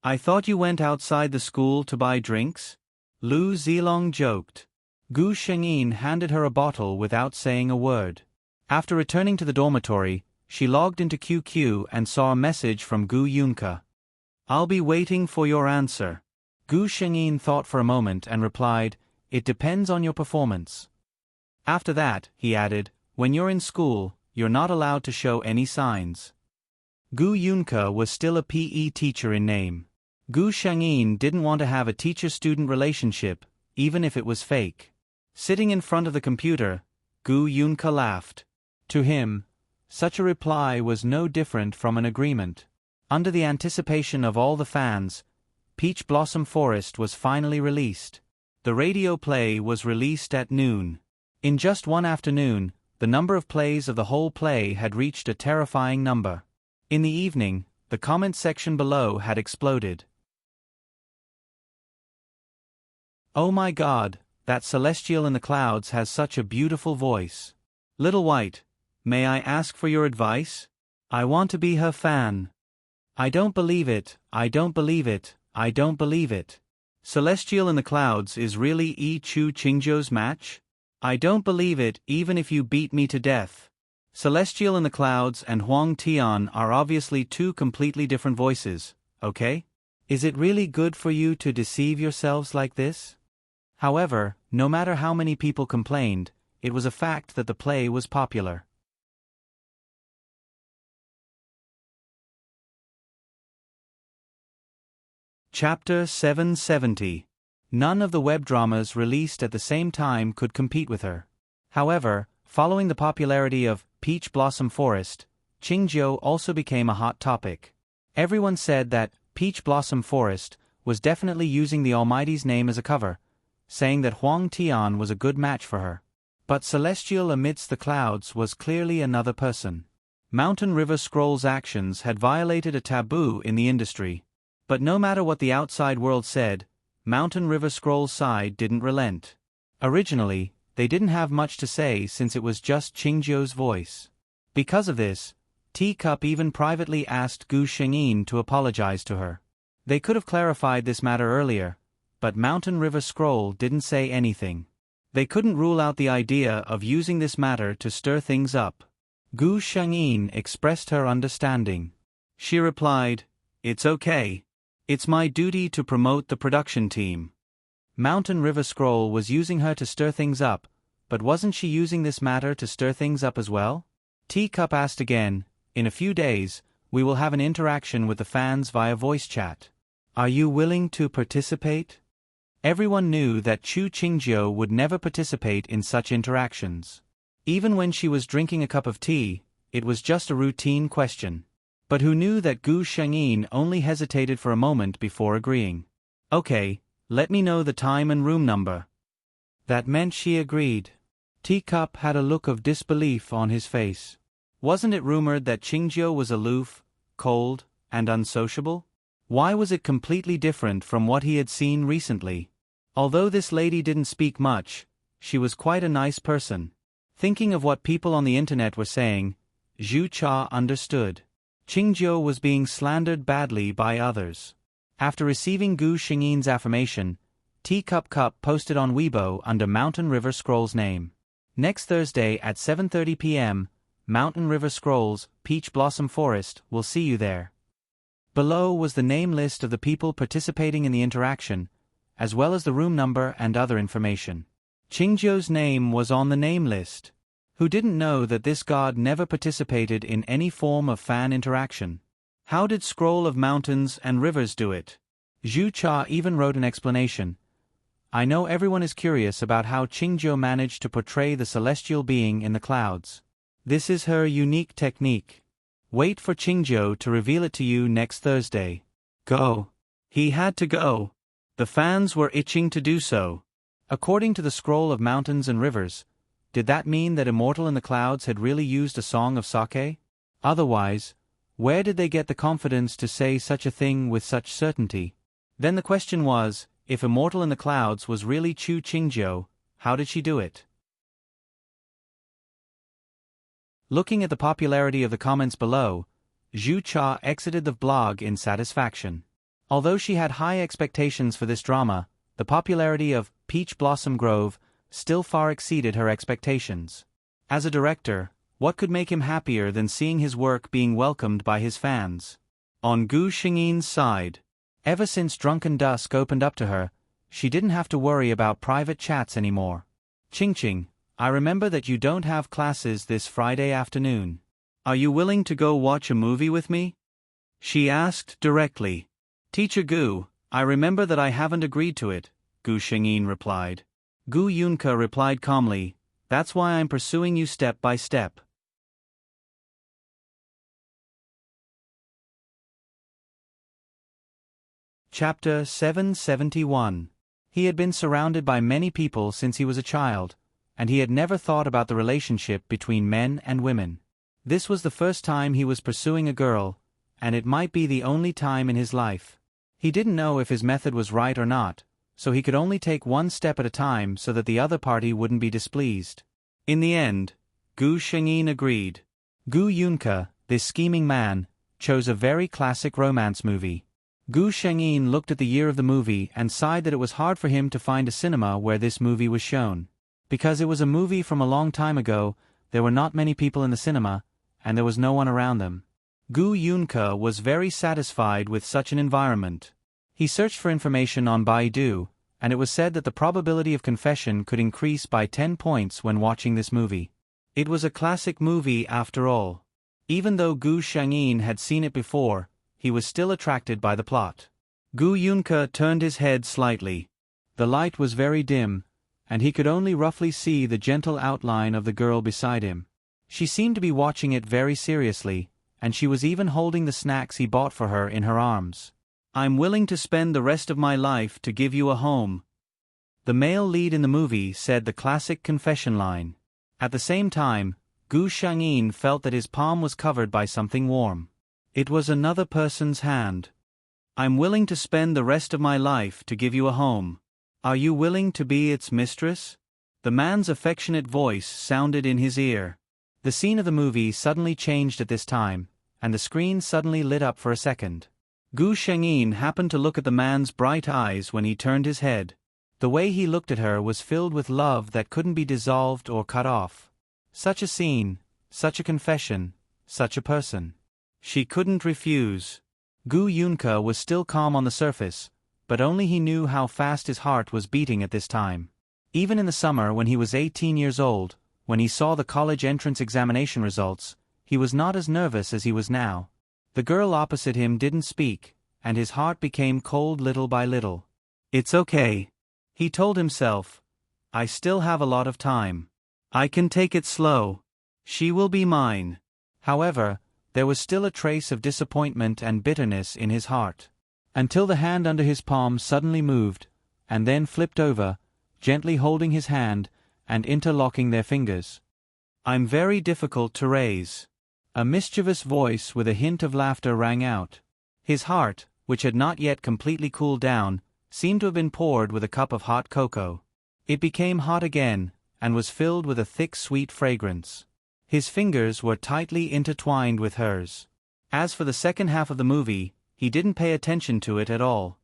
Speaker 1: "I thought you went outside the school to buy drinks?" Lu Zilong joked. Gu Shengyin handed her a bottle without saying a word. After returning to the dormitory, she logged into QQ and saw a message from Gu Yunke. "I'll be waiting for your answer." Gu Shengyin thought for a moment and replied, "It depends on your performance." After that, he added, "When you're in school, you're not allowed to show any signs." Gu Yunke was still a PE teacher in name. Gu Shengyin didn't want to have a teacher-student relationship, even if it was fake. Sitting in front of the computer, Gu Yunke laughed. To him, such a reply was no different from an agreement. Under the anticipation of all the fans, Peach Blossom Forest was finally released. The radio play was released at noon. In just one afternoon, the number of plays of the whole play had reached a terrifying number. In the evening, the comment section below had exploded. "Oh my God, that celestial in the clouds has such a beautiful voice. Little White, may I ask for your advice? I want to be her fan. I don't believe it, I don't believe it, I don't believe it. Celestial in the Clouds is really Yi Chu Qingzhou's match? I don't believe it even if you beat me to death. Celestial in the Clouds and Huang Tian are obviously two completely different voices, okay? Is it really good for you to deceive yourselves like this?" However, no matter how many people complained, it was a fact that the play was popular. Chapter 770. None of the web dramas released at the same time could compete with her. However, following the popularity of Peach Blossom Forest, Qingzhou also became a hot topic. Everyone said that Peach Blossom Forest was definitely using the Almighty's name as a cover, saying that Huang Tian was a good match for her. But Celestial Amidst the Clouds was clearly another person. Mountain River Scroll's actions had violated a taboo in the industry. But no matter what the outside world said, Mountain River Scroll's side didn't relent. Originally, they didn't have much to say since it was just Qingzhou's voice. Because of this, Teacup even privately asked Gu Shengyin to apologize to her. They could have clarified this matter earlier, but Mountain River Scroll didn't say anything. They couldn't rule out the idea of using this matter to stir things up. Gu Shengyin expressed her understanding. She replied, "It's okay. It's my duty to promote the production team." Mountain River Scroll was using her to stir things up, but wasn't she using this matter to stir things up as well? Teacup asked again, "In a few days, we will have an interaction with the fans via voice chat. Are you willing to participate?" Everyone knew that Chu Qingzhou would never participate in such interactions. Even when she was drinking a cup of tea, it was just a routine question. But who knew that Gu Shengyin only hesitated for a moment before agreeing. "Okay, let me know the time and room number." That meant she agreed. Teacup had a look of disbelief on his face. Wasn't it rumored that Qingzhou was aloof, cold, and unsociable? Why was it completely different from what he had seen recently? Although this lady didn't speak much, she was quite a nice person. Thinking of what people on the internet were saying, Zhu Cha understood. Qingzhou was being slandered badly by others. After receiving Gu Shengyin's affirmation, Teacup posted on Weibo under Mountain River Scroll's name. Next Thursday at 7:30 p.m., Mountain River Scroll's Peach Blossom Forest will see you there. Below was the name list of the people participating in the interaction, as well as the room number and other information. Qingzhou's name was on the name list. Who didn't know that this god never participated in any form of fan interaction? How did Scroll of Mountains and Rivers do it? Zhu Cha even wrote an explanation. "I know everyone is curious about how Qingzhou managed to portray the celestial being in the clouds. This is her unique technique. Wait for Qingzhou to reveal it to you next Thursday." Go. He had to go. The fans were itching to do so. According to the Scroll of Mountains and Rivers, did that mean that Immortal in the Clouds had really used a song of sake? Otherwise, where did they get the confidence to say such a thing with such certainty? Then the question was, if Immortal in the Clouds was really Chu Qingzhou, how did she do it? Looking at the popularity of the comments below, Zhu Cha exited the blog in satisfaction. Although she had high expectations for this drama, the popularity of Peach Blossom Grove still far exceeded her expectations. As a director, What could make him happier than seeing his work being welcomed by his fans? On Gu Xingyi's side, ever since Drunken Dusk opened up to her, she didn't have to worry about private chats anymore. Qingqing, I remember that you don't have classes this Friday afternoon. Are you willing to go watch a movie with me? She asked directly. Teacher Gu, I remember that I haven't agreed to it, Gu Xingyin replied. Gu Yunke replied calmly, that's why I'm pursuing you step by step. Chapter 771. He had been surrounded by many people since he was a child, and he had never thought about the relationship between men and women. This was the first time he was pursuing a girl, and it might be the only time in his life. He didn't know if his method was right or not, so he could only take one step at a time so that the other party wouldn't be displeased. In the end, Gu Xingyin agreed. Gu Yunke, this scheming man, chose a very classic romance movie. Gu Xingyin looked at the year of the movie and sighed that it was hard for him to find a cinema where this movie was shown. Because it was a movie from a long time ago, there were not many people in the cinema, and there was no one around them. Gu Yunke was very satisfied with such an environment. He searched for information on Baidu, and it was said that the probability of confession could increase by 10 points when watching this movie. It was a classic movie after all. Even though Gu Xingyin had seen it before, he was still attracted by the plot. Gu Yunke turned his head slightly. The light was very dim, and he could only roughly see the gentle outline of the girl beside him. She seemed to be watching it very seriously, and she was even holding the snacks he bought for her in her arms. I'm willing to spend the rest of my life to give you a home. The male lead in the movie said the classic confession line. At the same time, Gu Xingyin felt that his palm was covered by something warm. It was another person's hand. I'm willing to spend the rest of my life to give you a home. Are you willing to be its mistress? The man's affectionate voice sounded in his ear. The scene of the movie suddenly changed at this time, and the screen suddenly lit up for a second. Gu Xingyin happened to look at the man's bright eyes when he turned his head. The way he looked at her was filled with love that couldn't be dissolved or cut off. Such a scene, such a confession, such a person. She couldn't refuse. Gu Yunke was still calm on the surface, but only he knew how fast his heart was beating at this time. Even in the summer when he was 18 years old, when he saw the college entrance examination results, he was not as nervous as he was now. The girl opposite him didn't speak, and his heart became cold little by little. It's okay, he told himself. I still have a lot of time. I can take it slow. She will be mine. However, there was still a trace of disappointment and bitterness in his heart. Until the hand under his palm suddenly moved, and then flipped over, gently holding his hand, and interlocking their fingers. I'm very difficult to raise. A mischievous voice with a hint of laughter rang out. His heart, which had not yet completely cooled down, seemed to have been poured with a cup of hot cocoa. It became hot again, and was filled with a thick sweet fragrance. His fingers were tightly intertwined with hers. As for the second half of the movie, he didn't pay attention to it at all.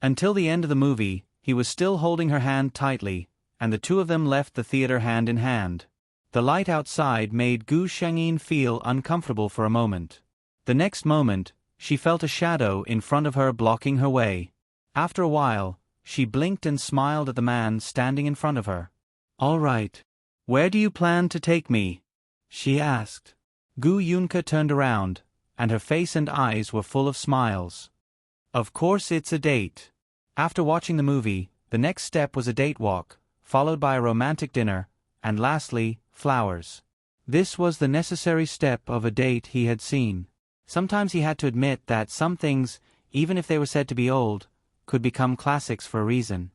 Speaker 1: Until the end of the movie, he was still holding her hand tightly, and the two of them left the theater hand in hand. The light outside made Gu Xingyin feel uncomfortable for a moment. The next moment, she felt a shadow in front of her blocking her way. After a while, she blinked and smiled at the man standing in front of her. All right. Where do you plan to take me? She asked. Gu Yunke turned around, and her face and eyes were full of smiles. Of course it's a date. After watching the movie, the next step was a date walk, followed by a romantic dinner, and lastly, flowers. This was the necessary step of a date he had seen. Sometimes he had to admit that some things, even if they were said to be old, could become classics for a reason.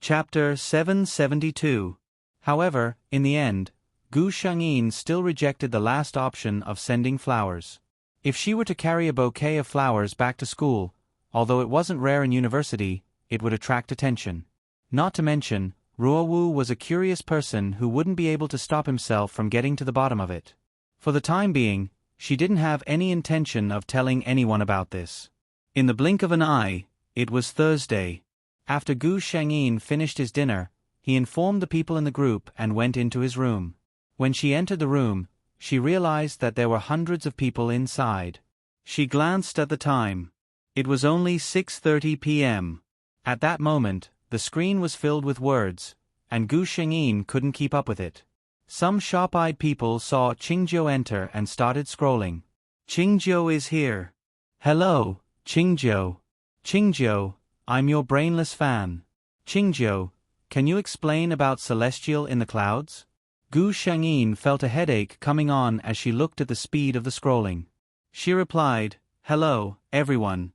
Speaker 1: Chapter 772. However, in the end, Gu Xingyin still rejected the last option of sending flowers. If she were to carry a bouquet of flowers back to school, although it wasn't rare in university, it would attract attention. Not to mention, Ruowu was a curious person who wouldn't be able to stop himself from getting to the bottom of it. For the time being, she didn't have any intention of telling anyone about this. In the blink of an eye, It was Thursday. After Gu Shengyin finished his dinner, he informed the people in the group and went into his room. When she entered the room, she realized that there were hundreds of people inside. She glanced at the time. It was only 6:30 p.m. At that moment, the screen was filled with words, and Gu Shengyin couldn't keep up with it. Some sharp-eyed people saw Qingjiu enter and started scrolling. Qingjiu is here. Hello, Qingjiu. Qingjiu, I'm your brainless fan. Qingjiu, can you explain about Celestial in the Clouds? Gu Shengyin felt a headache coming on as she looked at the speed of the scrolling. She replied, "Hello, everyone."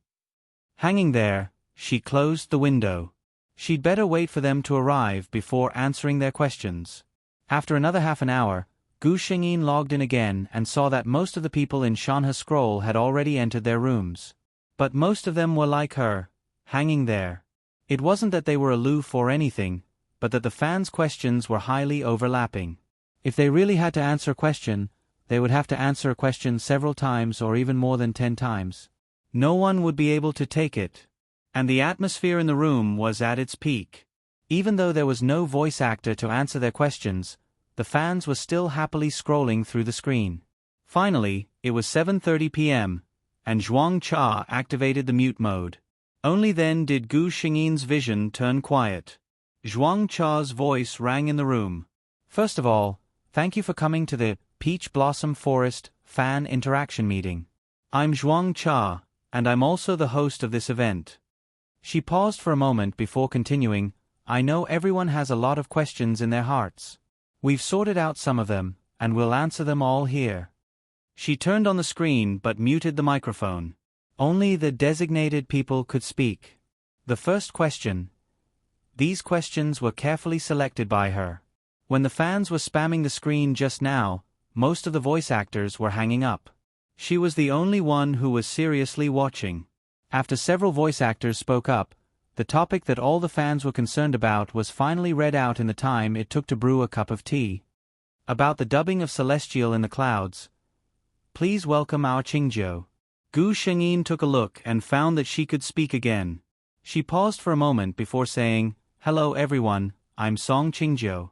Speaker 1: Hanging there, she closed the window. She'd better wait for them to arrive before answering their questions. After another half an hour, Gu Shengyin logged in again and saw that most of the people in Shanhe Scroll had already entered their rooms. But most of them were like her, hanging there. It wasn't that they were aloof or anything, but that the fans' questions were highly overlapping. If they really had to answer a question, they would have to answer a question several times or even more than 10 times. No one would be able to take it. And the atmosphere in the room was at its peak. Even though there was no voice actor to answer their questions, the fans were still happily scrolling through the screen. Finally, it was 7:30 p.m., and Zhuang Cha activated the mute mode. Only then did Gu Shengyin's vision turn quiet. Zhuang Cha's voice rang in the room. "First of all, thank you for coming to the Peach Blossom Forest Fan Interaction Meeting. I'm Zhuang Cha, and I'm also the host of this event." She paused for a moment before continuing, "I know everyone has a lot of questions in their hearts. We've sorted out some of them, and we'll answer them all here." She turned on the screen but muted the microphone. Only the designated people could speak. The first question. These questions were carefully selected by her. When the fans were spamming the screen just now, most of the voice actors were hanging up. She was the only one who was seriously watching. After several voice actors spoke up, the topic that all the fans were concerned about was finally read out in the time it took to brew a cup of tea. About the dubbing of Celestial in the Clouds. Please welcome our Qingjiu. Gu Shengyin took a look and found that she could speak again. She paused for a moment before saying, "Hello everyone, I'm Song Qingjiu."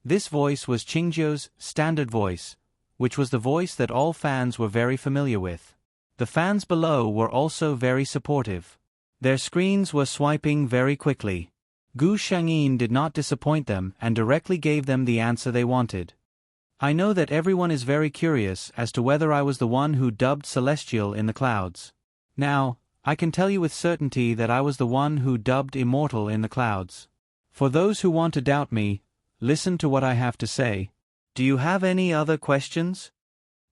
Speaker 1: This voice was Qingjiu's standard voice, which was the voice that all fans were very familiar with. The fans below were also very supportive. Their screens were swiping very quickly. Gu Shengyin did not disappoint them and directly gave them the answer they wanted. "I know that everyone is very curious as to whether I was the one who dubbed Celestial in the Clouds. Now, I can tell you with certainty that I was the one who dubbed Immortal in the Clouds. For those who want to doubt me, listen to what I have to say. Do you have any other questions?"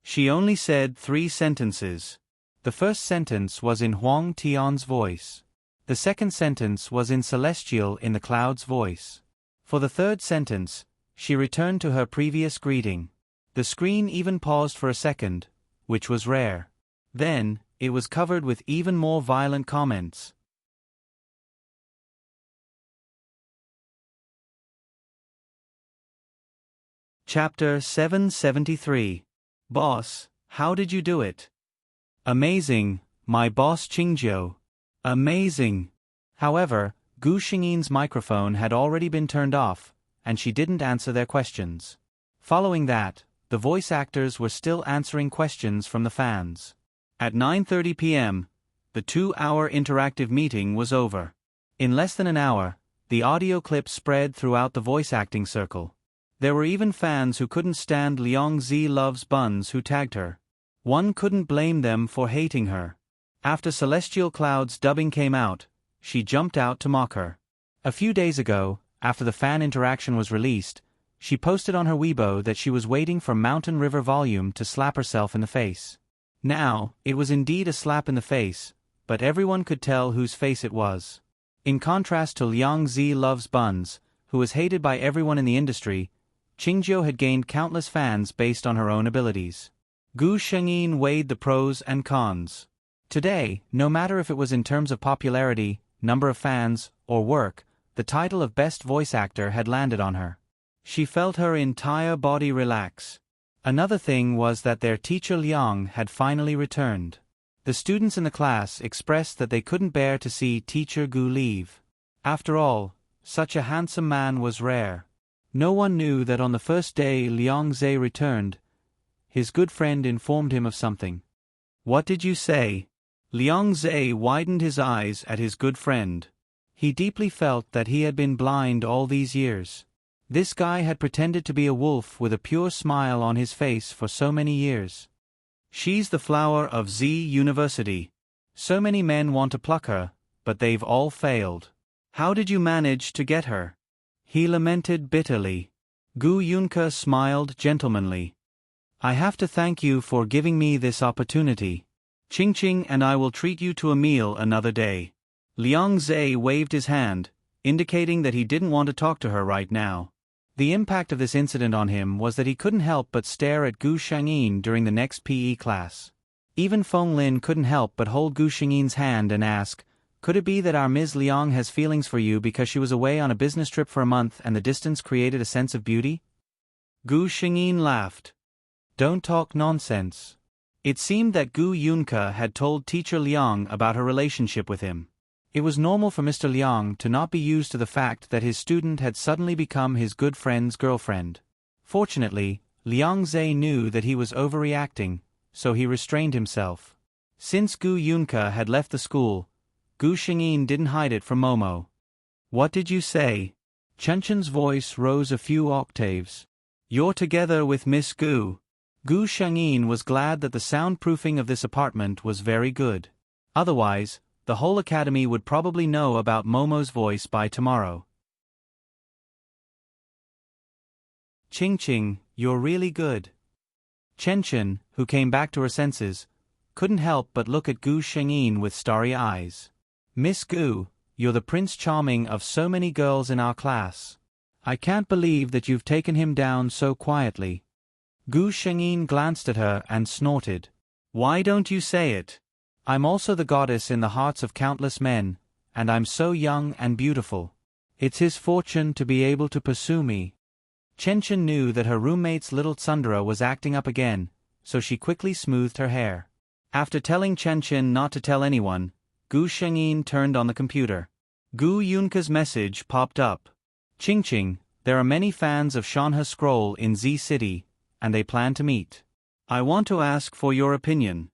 Speaker 1: She only said 3 sentences. The first sentence was in Huang Tian's voice. The second sentence was in Celestial in the Clouds' voice. For the third sentence, she returned to her previous greeting. The screen even paused for a second, which was rare. Then, it was covered with even more violent comments. Chapter 773. Boss, how did you do it? Amazing, my boss Qingjiu. Amazing. However, Gu Shengyin's microphone had already been turned off, and she didn't answer their questions. Following that, the voice actors were still answering questions from the fans. At 9:30 p.m., the 2-hour interactive meeting was over. In less than an hour, the audio clip spread throughout the voice acting circle. There were even fans who couldn't stand Liang Zi Loves Buns who tagged her. One couldn't blame them for hating her. After Celestial Cloud's dubbing came out, she jumped out to mock her. A few days ago, after the fan interaction was released, she posted on her Weibo that she was waiting for Mountain River Volume to slap herself in the face. Now, it was indeed a slap in the face, but everyone could tell whose face it was. In contrast to Liang Zi Loves Buns, who was hated by everyone in the industry, Qingjiu had gained countless fans based on her own abilities. Gu Shengyin weighed the pros and cons. Today, no matter if it was in terms of popularity, number of fans, or work, the title of Best Voice Actor had landed on her. She felt her entire body relax. Another thing was that their teacher Liang had finally returned. The students in the class expressed that they couldn't bear to see Teacher Gu leave. After all, such a handsome man was rare. No one knew that on the first day Liang Zhe returned, his good friend informed him of something. "What did you say?" Liang Zhe widened his eyes at his good friend. He deeply felt that he had been blind all these years. This guy had pretended to be a wolf with a pure smile on his face for so many years. "She's the flower of Z University. So many men want to pluck her, but they've all failed. How did you manage to get her?" He lamented bitterly. Gu Yunke smiled gentlemanly. "I have to thank you for giving me this opportunity. Qingqing and I will treat you to a meal another day." Liang Zhe waved his hand, indicating that he didn't want to talk to her right now. The impact of this incident on him was that he couldn't help but stare at Gu Shangyin during the next PE class. Even Feng Lin couldn't help but hold Gu Shangyin's hand and ask, "Could it be that our Ms. Liang has feelings for you because she was away on a business trip for a month and the distance created a sense of beauty?" Gu Shangyin laughed. "Don't talk nonsense." It seemed that Gu Yunke had told Teacher Liang about her relationship with him. It was normal for Mr. Liang to not be used to the fact that his student had suddenly become his good friend's girlfriend. Fortunately, Liang Zhe knew that he was overreacting, so he restrained himself. Since Gu Yunke had left the school, Gu Shangyin didn't hide it from Momo. "What did you say?" Chenchen's voice rose a few octaves. "You're together with Miss Gu." Gu Shangyin was glad that the soundproofing of this apartment was very good. Otherwise, the whole academy would probably know about Momo's voice by tomorrow. "Qingqing, you're really good." Chen, who came back to her senses, couldn't help but look at Gu Shangyin with starry eyes. "Miss Gu, you're the Prince Charming of so many girls in our class. I can't believe that you've taken him down so quietly." Gu Shangyin glanced at her and snorted. "Why don't you say it? I'm also the goddess in the hearts of countless men, and I'm so young and beautiful. It's his fortune to be able to pursue me." Chen knew that her roommate's little tsundere was acting up again, so she quickly smoothed her hair. After telling Chen not to tell anyone, Gu Shangyin turned on the computer. Gu Yunke's message popped up. "Qingqing, there are many fans of Shanhe Scroll in Z City, and they plan to meet. I want to ask for your opinion."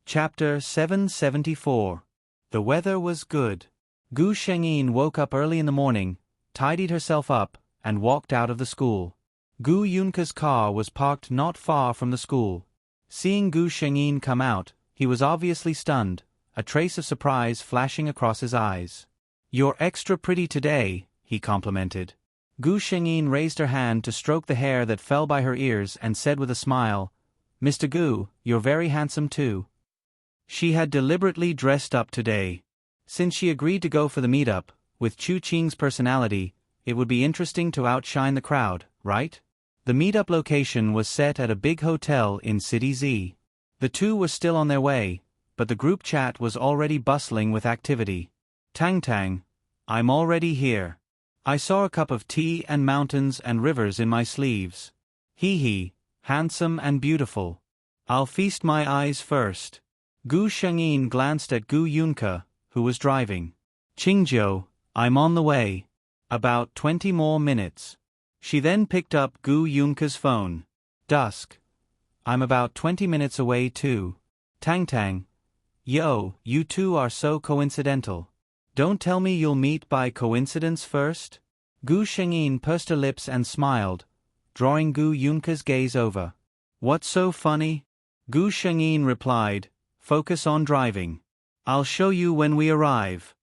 Speaker 1: Chapter 774. The weather was good. Gu Shangyin woke up early in the morning, tidied herself up, and walked out of the school. Gu Yunke's car was parked not far from the school. Seeing Gu Shangyin come out, he was obviously stunned, a trace of surprise flashing across his eyes. "You're extra pretty today," he complimented. Gu Shangyin raised her hand to stroke the hair that fell by her ears and said with a smile, "Mr. Gu, you're very handsome too." She had deliberately dressed up today. Since she agreed to go for the meetup, with Chu Qing's personality, it would be interesting to outshine the crowd, right? The meetup location was set at a big hotel in City Z. The two were still on their way, but the group chat was already bustling with activity. "Tang, I'm already here. I saw a cup of tea and mountains and rivers in my sleeves. He, handsome and beautiful. I'll feast my eyes first." Gu Shangyin glanced at Gu Yunke, who was driving. "Qingjiu, I'm on the way. About 20 more minutes." She then picked up Gu Yunke's phone. "Dusk. I'm about 20 minutes away too." Tang, yo, you two are so coincidental. Don't tell me you'll meet by coincidence first?" Gu Shangyin pursed her lips and smiled, drawing Gu Yunke's gaze over. "What's so funny?" Gu Shangyin replied, "Focus on driving. I'll show you when we arrive."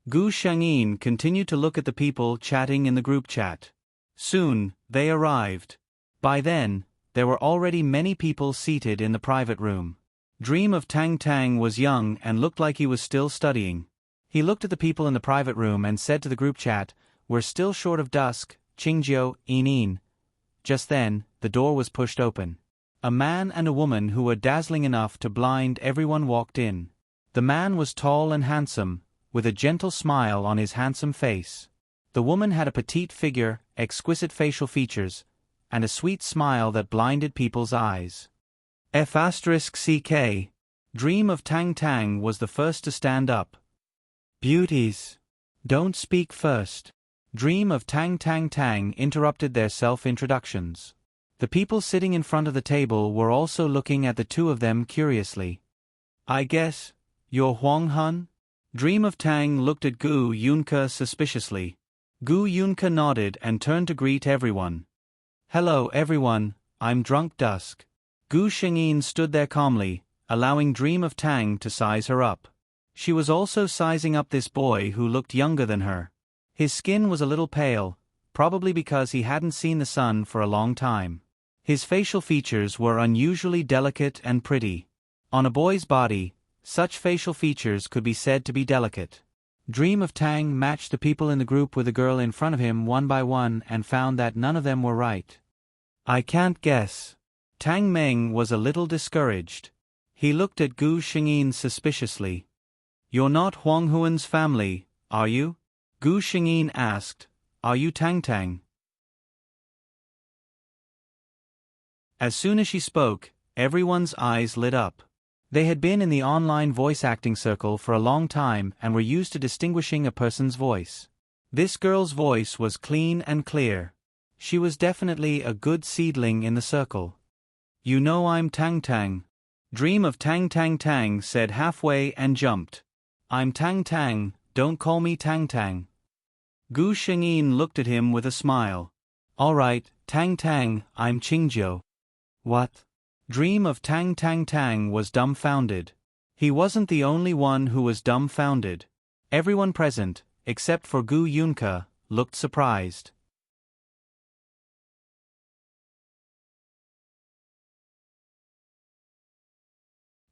Speaker 1: Gu Shangyin continued to look at the people chatting in the group chat. Soon, they arrived. By then, there were already many people seated in the private room. Dream of Tang was young and looked like he was still studying. He looked at the people in the private room and said to the group chat, "We're still short of dusk, Qingjiu, Yin." Just then, the door was pushed open. A man and a woman who were dazzling enough to blind everyone walked in. The man was tall and handsome, with a gentle smile on his handsome face. The woman had a petite figure, exquisite facial features, and a sweet smile that blinded people's eyes. F***ck. Dream of Tang Tang was the first to stand up. Beauties. Don't speak first. Dream of Tang Tang Tang interrupted their self-introductions. The people sitting in front of the table were also looking at the two of them curiously. I guess you're Huang Hun? Dream of Tang looked at Gu Yunke suspiciously. Gu Yunke nodded and turned to greet everyone. Hello everyone, I'm Drunk Dusk. Gu Shengyin stood there calmly, allowing Dream of Tang to size her up. She was also sizing up this boy who looked younger than her. His skin was a little pale, probably because he hadn't seen the sun for a long time. His facial features were unusually delicate and pretty. On a boy's body, such facial features could be said to be delicate. Dream of Tang matched the people in the group with the girl in front of him one by one and found that none of them were right. I can't guess. Tang Meng was a little discouraged. He looked at Gu Shengyin suspiciously. You're not Huang Huan's family, are you? Gu Shengyin asked. Are you Tang Tang? As soon as she spoke, everyone's eyes lit up. They had been in the online voice acting circle for a long time and were used to distinguishing a person's voice. This girl's voice was clean and clear. She was definitely a good seedling in the circle. You know I'm Tang Tang. Dream of Tang Tang Tang said halfway and jumped. I'm Tang Tang, don't call me Tang Tang. Gu Shengyin looked at him with a smile. All right, Tang Tang, I'm Qingjiu. What? Dream of Tang Tang Tang was dumbfounded. He wasn't the only one who was dumbfounded. Everyone present, except for Gu Yunke, looked surprised.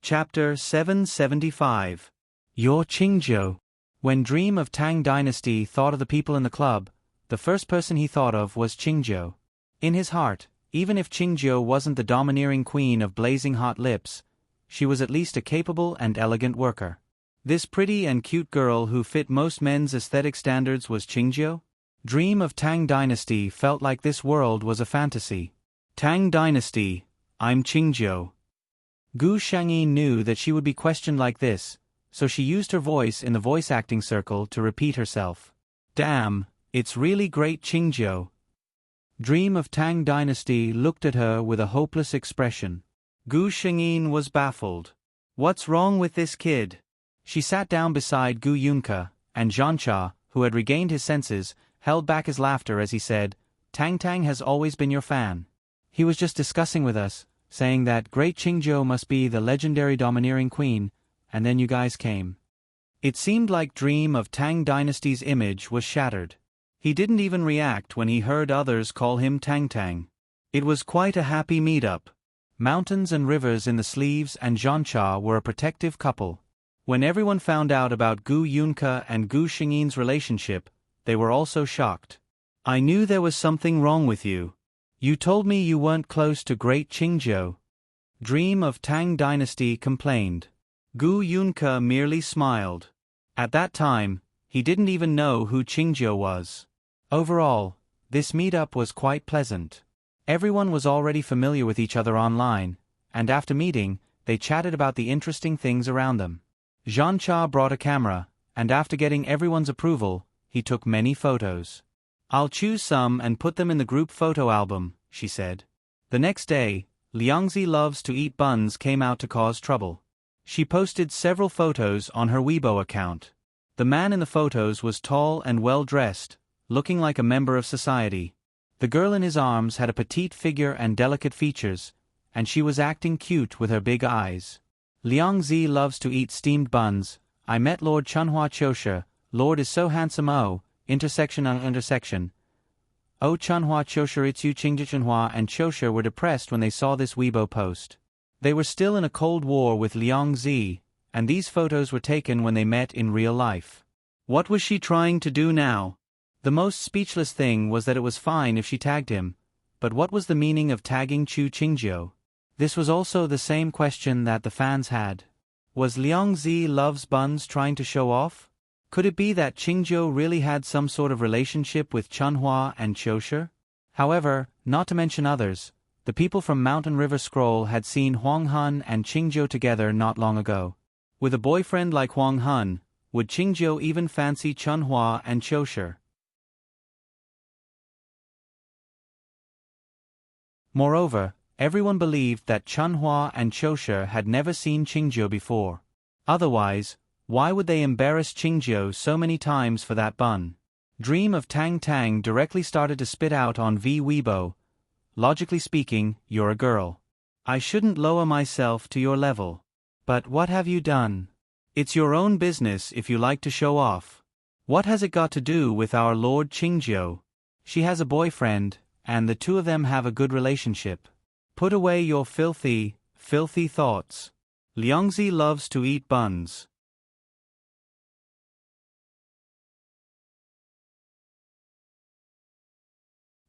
Speaker 1: Chapter 775. You're Qingjiu. When Dream of Tang Dynasty thought of the people in the club, the first person he thought of was Qingjiu. In his heart, even if Qingjiu wasn't the domineering queen of blazing hot lips, she was at least a capable and elegant worker. This pretty and cute girl who fit most men's aesthetic standards was Qingjiu? Dream of Tang Dynasty felt like this world was a fantasy. Tang Dynasty, I'm Qingjiu. Gu Shengyin knew that she would be questioned like this, so she used her voice in the voice acting circle to repeat herself. Damn, it's really great Qingjiu. Dream of Tang Dynasty looked at her with a hopeless expression. Gu Shengyin was baffled. What's wrong with this kid? She sat down beside Gu Yunke, and Zhancha, who had regained his senses, held back his laughter as he said, Tang Tang has always been your fan. He was just discussing with us, saying that great Qingjiu must be the legendary domineering queen, and then you guys came. It seemed like Dream of Tang Dynasty's image was shattered. He didn't even react when he heard others call him Tang Tang. It was quite a happy meet-up. Mountains and rivers in the sleeves and Zhancha were a protective couple. When everyone found out about Gu Yunke and Gu Shengyin's relationship, they were also shocked. I knew there was something wrong with you. You told me you weren't close to great Qingjiu. Dream of Tang Dynasty complained. Gu Yunke merely smiled. At that time, he didn't even know who Qingjiu was. Overall, this meetup was quite pleasant. Everyone was already familiar with each other online, and after meeting, they chatted about the interesting things around them. Zhancha brought a camera, and after getting everyone's approval, he took many photos. I'll choose some and put them in the group photo album, she said. The next day, Liangzi Loves to Eat Buns came out to cause trouble. She posted several photos on her Weibo account. The man in the photos was tall and well-dressed, looking like a member of society. The girl in his arms had a petite figure and delicate features, and she was acting cute with her big eyes. Liangzi Loves to Eat Steamed Buns. I met Lord Chunhua Chosha. Lord is so handsome. Oh, intersection on intersection. Oh Chunhua Chosha Itsu Chunhua and Chosha were depressed when they saw this Weibo post. They were still in a cold war with Liangzi, and these photos were taken when they met in real life. What was she trying to do now? The most speechless thing was that it was fine if she tagged him, but what was the meaning of tagging Chu Qingjiu? This was also the same question that the fans had. Was Liangzi Loves Buns trying to show off? Could it be that Qingjiu really had some sort of relationship with Chunhua and Chosha? However, not to mention others, the people from Mountain River Scroll had seen Huang Hun and Qingjiu together not long ago. With a boyfriend like Huang Hun, would Qingjiu even fancy Chunhua and Qiushi? Moreover, everyone believed that Chunhua and Qiushi had never seen Qingjiu before. Otherwise, why would they embarrass Qingjiu so many times for that bun? Dream of Tang Tang directly started to spit out on Weibo. Logically speaking, you're a girl. I shouldn't lower myself to your level. But what have you done? It's your own business if you like to show off. What has it got to do with our Lord Qingjiu? She has a boyfriend, and the two of them have a good relationship. Put away your filthy thoughts. Liangzi loves to eat buns.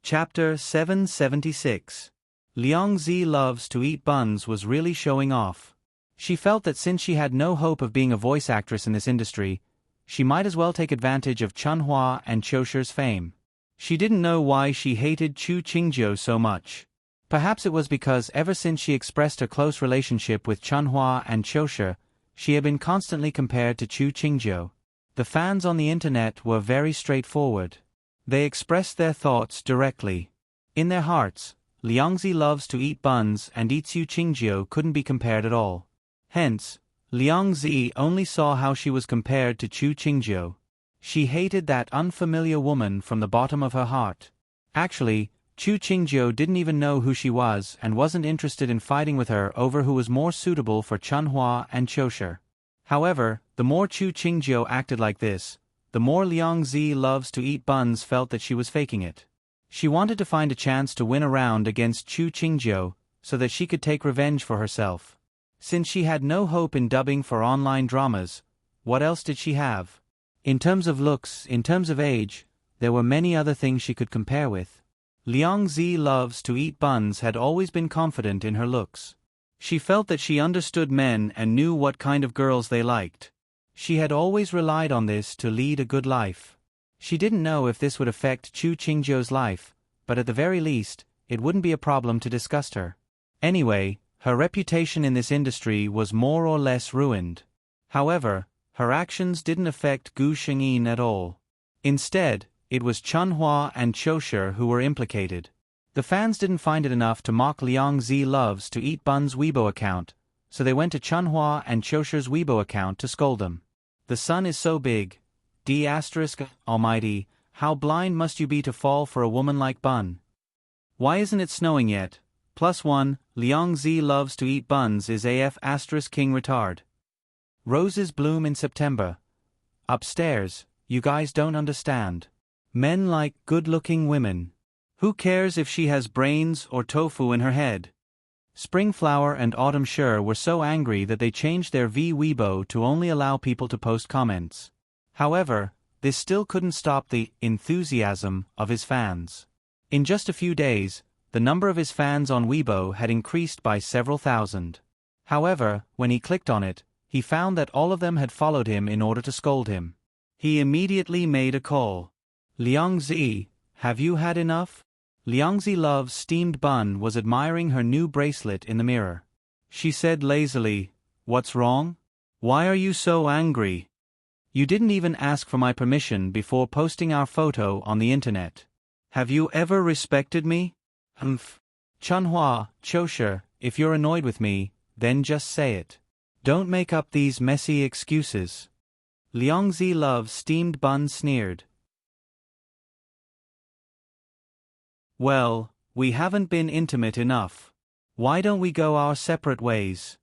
Speaker 1: Chapter 776. Liangzi loves to eat buns was really showing off. She felt that since she had no hope of being a voice actress in this industry, she might as well take advantage of Chunhua and Qiushi's fame. She didn't know why she hated Chu Qingjiu so much. Perhaps it was because ever since she expressed her close relationship with Chunhua and Qiushi, she had been constantly compared to Chu Qingjiu. The fans on the internet were very straightforward. They expressed their thoughts directly. In their hearts, Liangzi loves to eat buns and Chu Qingjiu couldn't be compared at all. Hence, Liangzi only saw how she was compared to Chu Qingjiu. She hated that unfamiliar woman from the bottom of her heart. Actually, Chu Qingjiu didn't even know who she was and wasn't interested in fighting with her over who was more suitable for Chunhua and Qiushi. However, the more Chu Qingjiu acted like this, the more Liangzi loves to eat buns felt that she was faking it. She wanted to find a chance to win a round against Chu Qingjiu, so that she could take revenge for herself. Since she had no hope in dubbing for online dramas, what else did she have? In terms of looks, in terms of age, there were many other things she could compare with. Liangzi loves to eat buns had always been confident in her looks. She felt that she understood men and knew what kind of girls they liked. She had always relied on this to lead a good life. She didn't know if this would affect Chu Qingjiu's life, but at the very least, it wouldn't be a problem to disgust her. Anyway, her reputation in this industry was more or less ruined. However, her actions didn't affect Gu Shengyin at all. Instead, it was Chunhua and Qiushi who were implicated. The fans didn't find it enough to mock Liangzi loves to eat buns Weibo account, so they went to Chunhua and Qiushi's Weibo account to scold them. The sun is so big. Almighty, how blind must you be to fall for a woman like Bun? Why isn't it snowing yet? +1, Liangzi loves to eat buns is AF *King retard. Roses bloom in September. Upstairs, you guys don't understand. Men like good-looking women. Who cares if she has brains or tofu in her head? Springflower and Autumn Sure were so angry that they changed their Weibo to only allow people to post comments. However, this still couldn't stop the enthusiasm of his fans. In just a few days, the number of his fans on Weibo had increased by several thousand. However, when he clicked on it, he found that all of them had followed him in order to scold him. He immediately made a call. Liangzi, have you had enough? Liangzi Love's steamed bun was admiring her new bracelet in the mirror. She said lazily, "What's wrong? Why are you so angry? You didn't even ask for my permission before posting our photo on the internet. Have you ever respected me?" Chunhua, Qiushi, if you're annoyed with me, then just say it. Don't make up these messy excuses. Liangzi Love's steamed bun sneered. Well, we haven't been intimate enough. Why don't we go our separate ways?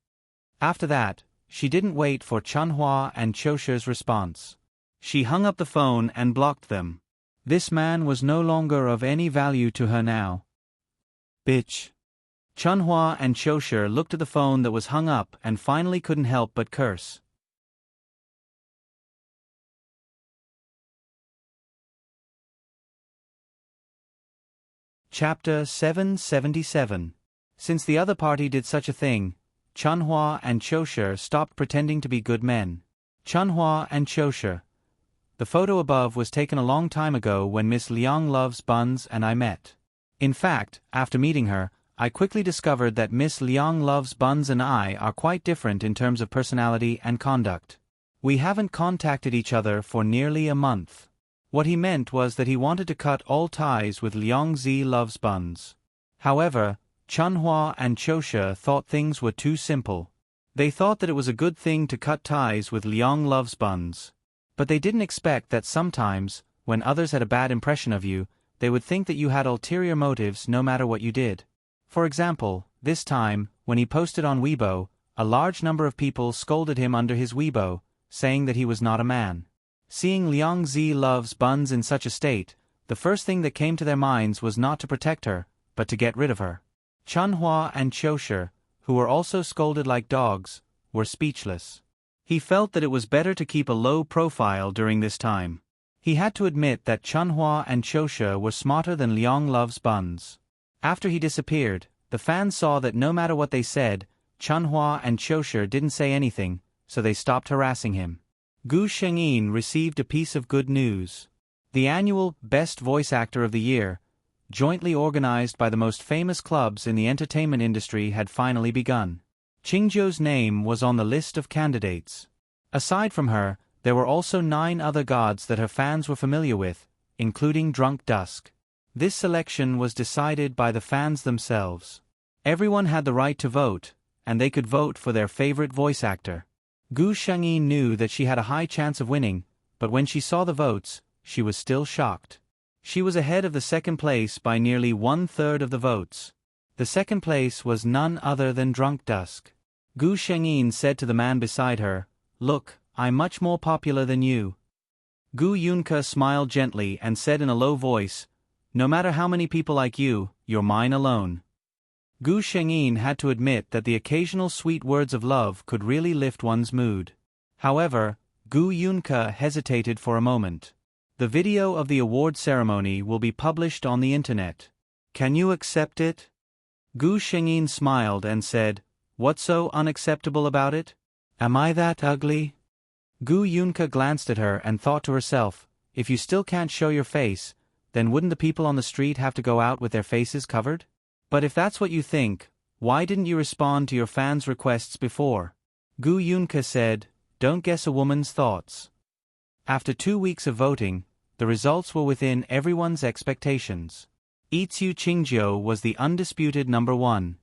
Speaker 1: After that, she didn't wait for Chunhua and Qiushi's response. She hung up the phone and blocked them. This man was no longer of any value to her now. Bitch. Chunhua and Qiushi looked at the phone that was hung up and finally couldn't help but curse. Chapter 777. Since the other party did such a thing, Chunhua and Qiushi stopped pretending to be good men. Chunhua and Qiushi. The photo above was taken a long time ago when Miss Liang Loves Buns and I met. In fact, after meeting her, I quickly discovered that Miss Liang Loves Buns and I are quite different in terms of personality and conduct. We haven't contacted each other for nearly a month. What he meant was that he wanted to cut all ties with Liangzi Loves Buns. However, Chunhua and Chosha thought things were too simple. They thought that it was a good thing to cut ties with Liang Loves Buns. But they didn't expect that sometimes, when others had a bad impression of you, they would think that you had ulterior motives no matter what you did. For example, this time, when he posted on Weibo, a large number of people scolded him under his Weibo, saying that he was not a man. Seeing Liangzi Loves Buns in such a state, the first thing that came to their minds was not to protect her, but to get rid of her. Chunhua and Chosha, who were also scolded like dogs, were speechless. He felt that it was better to keep a low profile during this time. He had to admit that Chunhua and Chosha were smarter than Liang Loves Buns. After he disappeared, the fans saw that no matter what they said, Chunhua and Chosha didn't say anything, so they stopped harassing him. Gu Shengyin received a piece of good news. The annual Best Voice Actor of the Year, jointly organized by the most famous clubs in the entertainment industry, had finally begun. Qingzhou's name was on the list of candidates. Aside from her, there were also 9 other gods that her fans were familiar with, including Drunk Dusk. This selection was decided by the fans themselves. Everyone had the right to vote, and they could vote for their favorite voice actor. Gu Shengyin knew that she had a high chance of winning, but when she saw the votes, she was still shocked. She was ahead of the second place by nearly 1/3 of the votes. The second place was none other than Drunk Dusk. Gu Shengyin said to the man beside her, "Look, I'm much more popular than you." Gu Yunke smiled gently and said in a low voice, "No matter how many people like you, you're mine alone." Gu Shengyin had to admit that the occasional sweet words of love could really lift one's mood. However, Gu Yunke hesitated for a moment. The video of the award ceremony will be published on the internet. Can you accept it? Gu Shengyin smiled and said, "What's so unacceptable about it? Am I that ugly?" Gu Yunke glanced at her and thought to herself, if you still can't show your face, then wouldn't the people on the street have to go out with their faces covered? But if that's what you think, why didn't you respond to your fans' requests before? Gu Yunke said, "Don't guess a woman's thoughts." After 2 weeks of voting, the results were within everyone's expectations. Itsu Qingzhou was the undisputed number 1.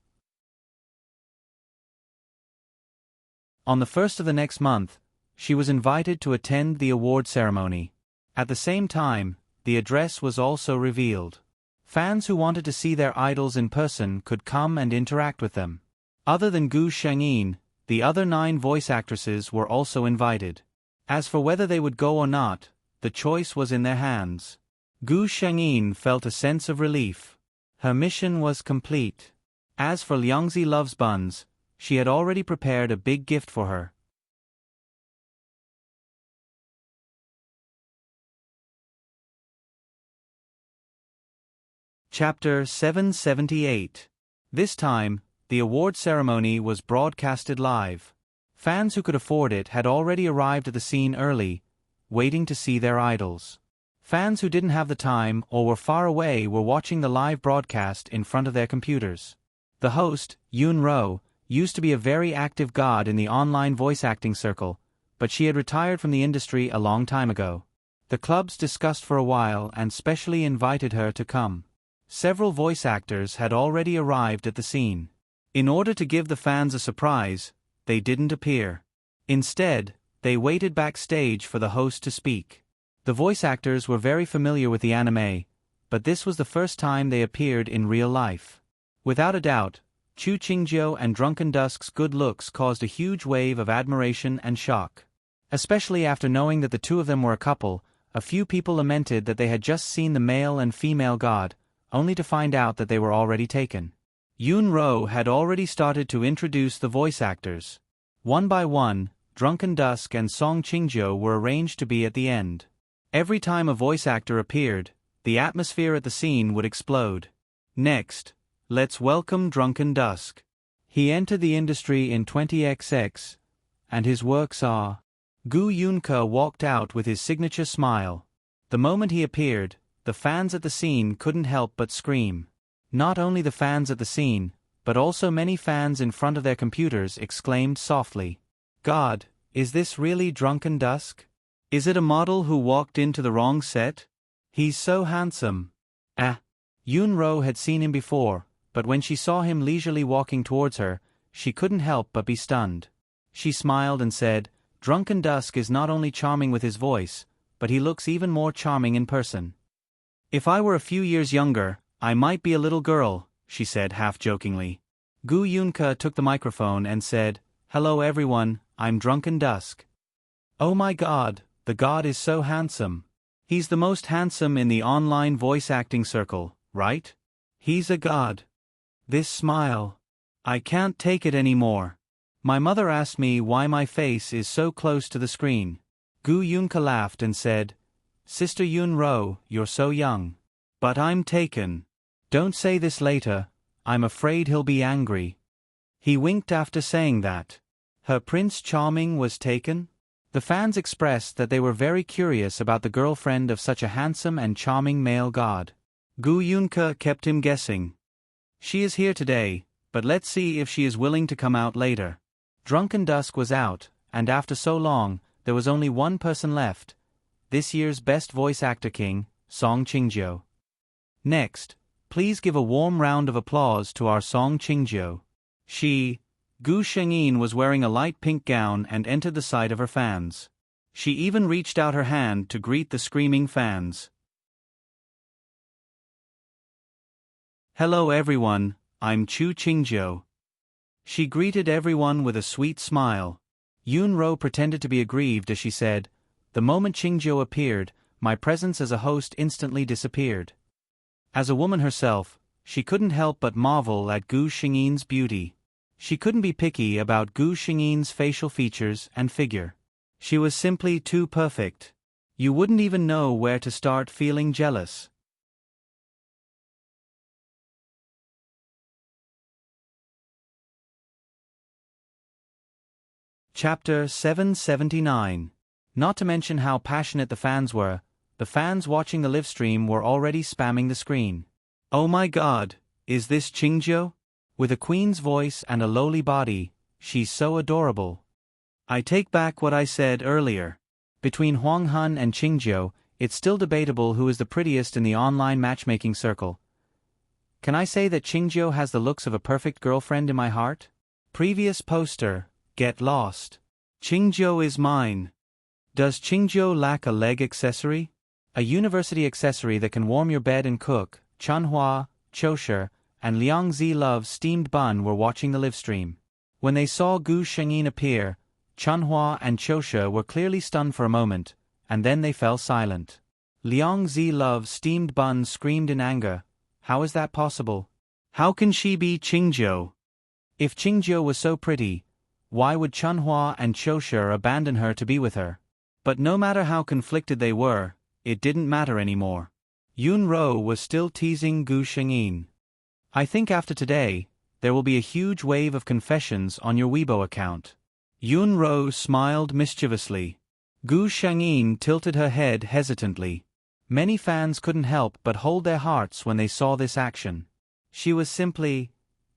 Speaker 1: On the 1st of the next month, she was invited to attend the award ceremony. At the same time, the address was also revealed. Fans who wanted to see their idols in person could come and interact with them. Other than Gu Shengyin, the other 9 voice actresses were also invited. As for whether they would go or not, the choice was in their hands. Gu Shengyin felt a sense of relief. Her mission was complete. As for Liangzi Loves Buns, she had already prepared a big gift for her. Chapter 778. This time, the award ceremony was broadcasted live. Fans who could afford it had already arrived at the scene early, waiting to see their idols. Fans who didn't have the time or were far away were watching the live broadcast in front of their computers. The host, Yun Ro, used to be a very active god in the online voice acting circle, but she had retired from the industry a long time ago. The clubs discussed for a while and specially invited her to come. Several voice actors had already arrived at the scene. In order to give the fans a surprise, they didn't appear. Instead, they waited backstage for the host to speak. The voice actors were very familiar with the anime, but this was the first time they appeared in real life. Without a doubt, Chu Qingzhou and Drunken Dusk's good looks caused a huge wave of admiration and shock. Especially after knowing that the two of them were a couple, a few people lamented that they had just seen the male and female god, only to find out that they were already taken. Yun Ro had already started to introduce the voice actors. One by one, Drunken Dusk and Song Qingzhou were arranged to be at the end. Every time a voice actor appeared, the atmosphere at the scene would explode. Next, let's welcome Drunken Dusk. He entered the industry in 20XX, and his works are... Gu Yunke walked out with his signature smile. The moment he appeared, the fans at the scene couldn't help but scream. Not only the fans at the scene, but also many fans in front of their computers exclaimed softly, "God, is this really Drunken Dusk? Is it a model who walked into the wrong set? He's so handsome." Yoon-ro had seen him before, but when she saw him leisurely walking towards her, she couldn't help but be stunned. She smiled and said, "Drunken Dusk is not only charming with his voice, but he looks even more charming in person. If I were a few years younger, I might be a little girl," she said half-jokingly. Gu Yunka took the microphone and said, "Hello everyone, I'm Drunken Dusk. Oh my god, the god is so handsome. He's the most handsome in the online voice acting circle, right? He's a god. This smile. I can't take it anymore. My mother asked me why my face is so close to the screen." Gu Yunka laughed and said, "Sister Yoon-ro, you're so young. But I'm taken. Don't say this later, I'm afraid he'll be angry." He winked after saying that. Her Prince Charming was taken? The fans expressed that they were very curious about the girlfriend of such a handsome and charming male god. Gu Yunka kept him guessing. "She is here today, but let's see if she is willing to come out later." Drunken Dusk was out, and after so long, there was only one person left, this year's Best Voice Actor King, Song Ching-jo. Next, please give a warm round of applause to our Song Ching-jo. Gu Shengyin was wearing a light pink gown and entered the sight of her fans. She even reached out her hand to greet the screaming fans. "Hello everyone, I'm Chu Ching-jo." She greeted everyone with a sweet smile. Yoon-ro pretended to be aggrieved as she said, "The moment Ching-jo appeared, my presence as a host instantly disappeared." As a woman herself, she couldn't help but marvel at Gu Shengyin's beauty. She couldn't be picky about Gu Shengyin's facial features and figure. She was simply too perfect. You wouldn't even know where to start feeling jealous. Chapter 779. Not to mention how passionate the fans were, the fans watching the live stream were already spamming the screen. "Oh my god, is this Ching-jo? With a queen's voice and a lowly body, she's so adorable. I take back what I said earlier. Between Huang Hun and Ching-jo, it's still debatable who is the prettiest in the online matchmaking circle. Can I say that Ching-jo has the looks of a perfect girlfriend in my heart? Previous poster, get lost. Ching-jo is mine. Does Ching-jo lack a leg accessory? A university accessory that can warm your bed and cook. Chunhua, Chosher, and Liangzi Love's steamed bun were watching the live stream. When they saw Gu Shengyin appear, Chunhua and Chosher were clearly stunned for a moment, and then they fell silent. Liangzi Love's steamed bun screamed in anger, "How is that possible? How can she be Ching-jo? If Ching-jo was so pretty, why would Chunhua and Chosher abandon her to be with her?" But no matter how conflicted they were, it didn't matter anymore. Yoon-ro was still teasing Gu Shengyin. "I think after today, there will be a huge wave of confessions on your Weibo account." Yoon-ro smiled mischievously. Gu Shengyin tilted her head hesitantly. Many fans couldn't help but hold their hearts when they saw this action. She was simply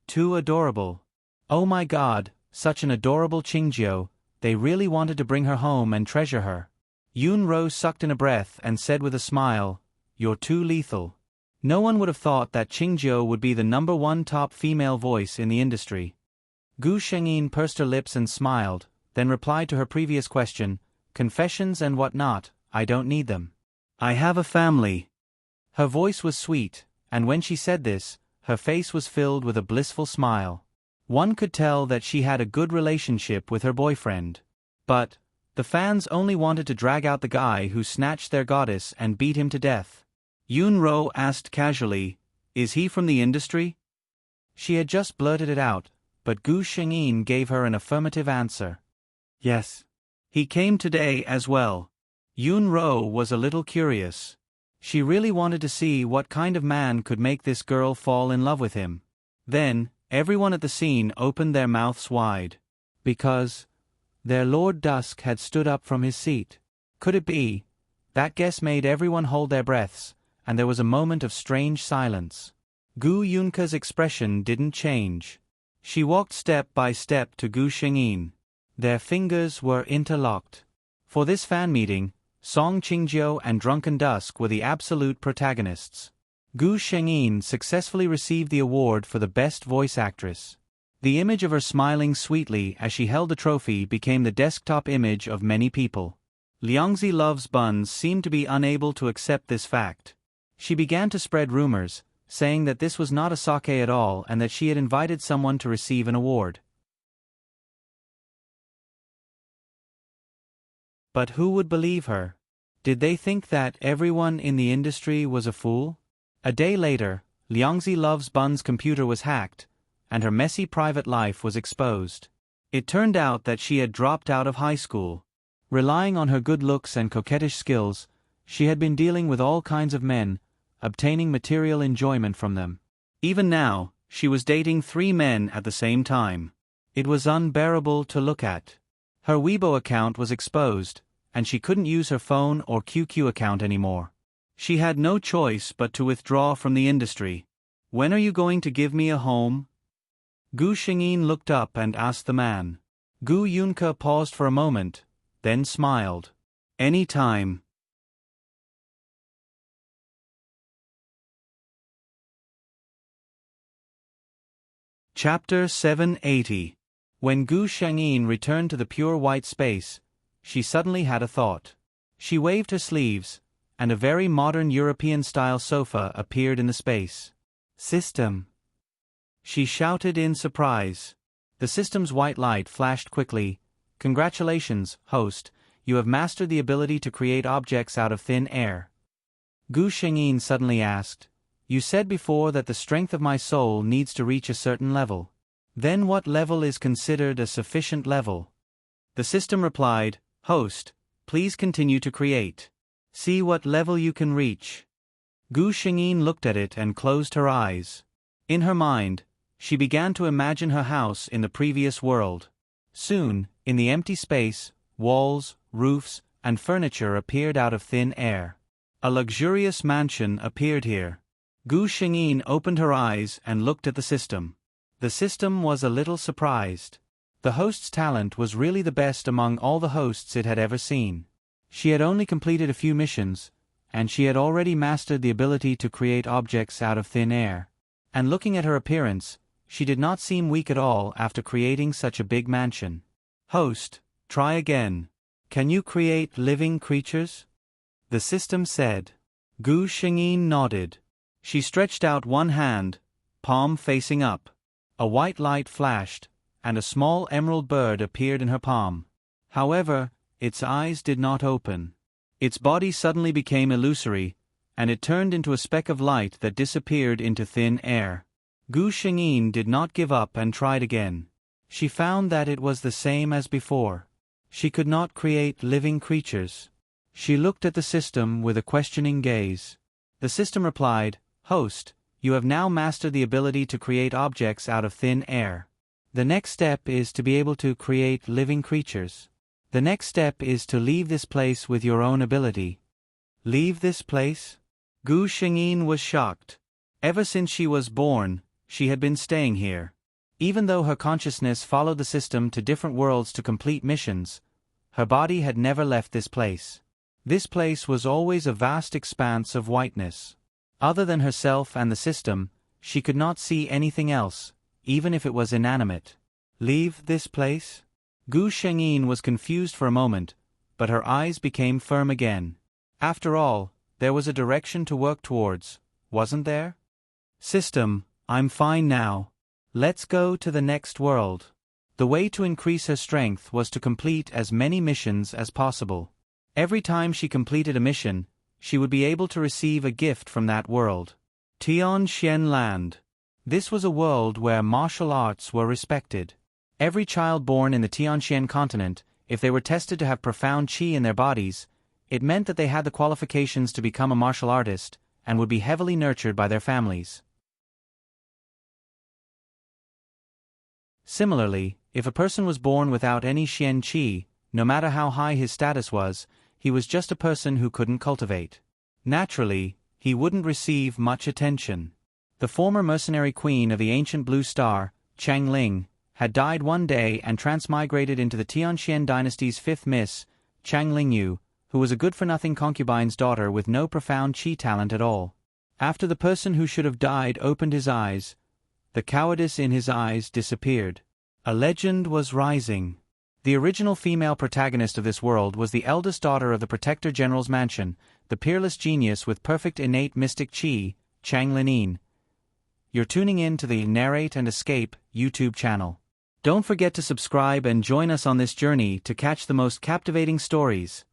Speaker 1: too adorable. Oh my god, such an adorable Ching-jo, they really wanted to bring her home and treasure her. Yoon-ro sucked in a breath and said with a smile, "You're too lethal." No one would have thought that Ching-jo would be the #1 top female voice in the industry. Gu Shengyin pursed her lips and smiled, then replied to her previous question, "Confessions and what not, I don't need them. I have a family." Her voice was sweet, and when she said this, her face was filled with a blissful smile. One could tell that she had a good relationship with her boyfriend. But the fans only wanted to drag out the guy who snatched their goddess and beat him to death. Yoon-ro asked casually, "Is he from the industry?" She had just blurted it out, but Gu Shengyin gave her an affirmative answer. "Yes. He came today as well." Yoon-ro was a little curious. She really wanted to see what kind of man could make this girl fall in love with him. Then, everyone at the scene opened their mouths wide. Because their Lord Dusk had stood up from his seat. Could it be? That guess made everyone hold their breaths, and there was a moment of strange silence. Gu Yunke's expression didn't change. She walked step by step to Gu Shengyin. Their fingers were interlocked. For this fan meeting, Song Qingjiu and Drunken Dusk were the absolute protagonists. Gu Shengyin successfully received the award for the Best Voice Actress. The image of her smiling sweetly as she held the trophy became the desktop image of many people. Liangzi Loves Buns seemed to be unable to accept this fact. She began to spread rumors, saying that this was not a sake at all and that she had invited someone to receive an award. But who would believe her? Did they think that everyone in the industry was a fool? A day later, Liangzi Loves Bun's computer was hacked, and her messy private life was exposed. It turned out that she had dropped out of high school. Relying on her good looks and coquettish skills, she had been dealing with all kinds of men, obtaining material enjoyment from them. Even now, she was dating 3 men at the same time. It was unbearable to look at. Her Weibo account was exposed, and she couldn't use her phone or QQ account anymore. She had no choice but to withdraw from the industry. "When are you going to give me a home?" Gu Shengyin looked up and asked the man. Gu Yunke paused for a moment, then smiled. "Any time." Chapter 780. When Gu Shengyin returned to the pure white space, she suddenly had a thought. She waved her sleeves, and a very modern European-style sofa appeared in the space. "System!" she shouted in surprise. The system's white light flashed quickly. "Congratulations, host, you have mastered the ability to create objects out of thin air." Gu Shengyin suddenly asked, "You said before that the strength of my soul needs to reach a certain level. Then what level is considered a sufficient level?" The system replied, "Host, please continue to create. See what level you can reach." Gu Shengyin looked at it and closed her eyes. In her mind, she began to imagine her house in the previous world. Soon, in the empty space, walls, roofs, and furniture appeared out of thin air. A luxurious mansion appeared here. Gu Shengyin opened her eyes and looked at the system. The system was a little surprised. The host's talent was really the best among all the hosts it had ever seen. She had only completed a few missions, and she had already mastered the ability to create objects out of thin air. And looking at her appearance, she did not seem weak at all after creating such a big mansion. "Host, try again. Can you create living creatures?" the system said. Gu Shengyin nodded. She stretched out one hand, palm facing up. A white light flashed, and a small emerald bird appeared in her palm. However, its eyes did not open. Its body suddenly became illusory, and it turned into a speck of light that disappeared into thin air. Gu Shengyin did not give up and tried again. She found that it was the same as before. She could not create living creatures. She looked at the system with a questioning gaze. The system replied, "Host, you have now mastered the ability to create objects out of thin air. The next step is to be able to create living creatures. The next step is to leave this place with your own ability." "Leave this place?" Gu Shengyin was shocked. Ever since she was born, she had been staying here. Even though her consciousness followed the system to different worlds to complete missions, her body had never left this place. This place was always a vast expanse of whiteness. Other than herself and the system, she could not see anything else, even if it was inanimate. "Leave this place?" Gu Shengyin was confused for a moment, but her eyes became firm again. After all, there was a direction to work towards, wasn't there? "System, I'm fine now. Let's go to the next world." The way to increase her strength was to complete as many missions as possible. Every time she completed a mission, she would be able to receive a gift from that world. Tianxian Land. This was a world where martial arts were respected. Every child born in the Tianxian continent, if they were tested to have profound qi in their bodies, it meant that they had the qualifications to become a martial artist, and would be heavily nurtured by their families. Similarly, if a person was born without any xian qi, no matter how high his status was, he was just a person who couldn't cultivate. Naturally, he wouldn't receive much attention. The former mercenary queen of the ancient Blue Star, Chang Ling, had died one day and transmigrated into the Tianxian dynasty's fifth miss, Chang Lingyu, who was a good-for-nothing concubine's daughter with no profound qi talent at all. After the person who should have died opened his eyes, the cowardice in his eyes disappeared. A legend was rising. The original female protagonist of this world was the eldest daughter of the Protector General's mansion, the peerless genius with perfect innate mystic qi, Chang Linin. You're tuning in to the Narrate and Escape YouTube channel. Don't forget to subscribe and join us on this journey to catch the most captivating stories.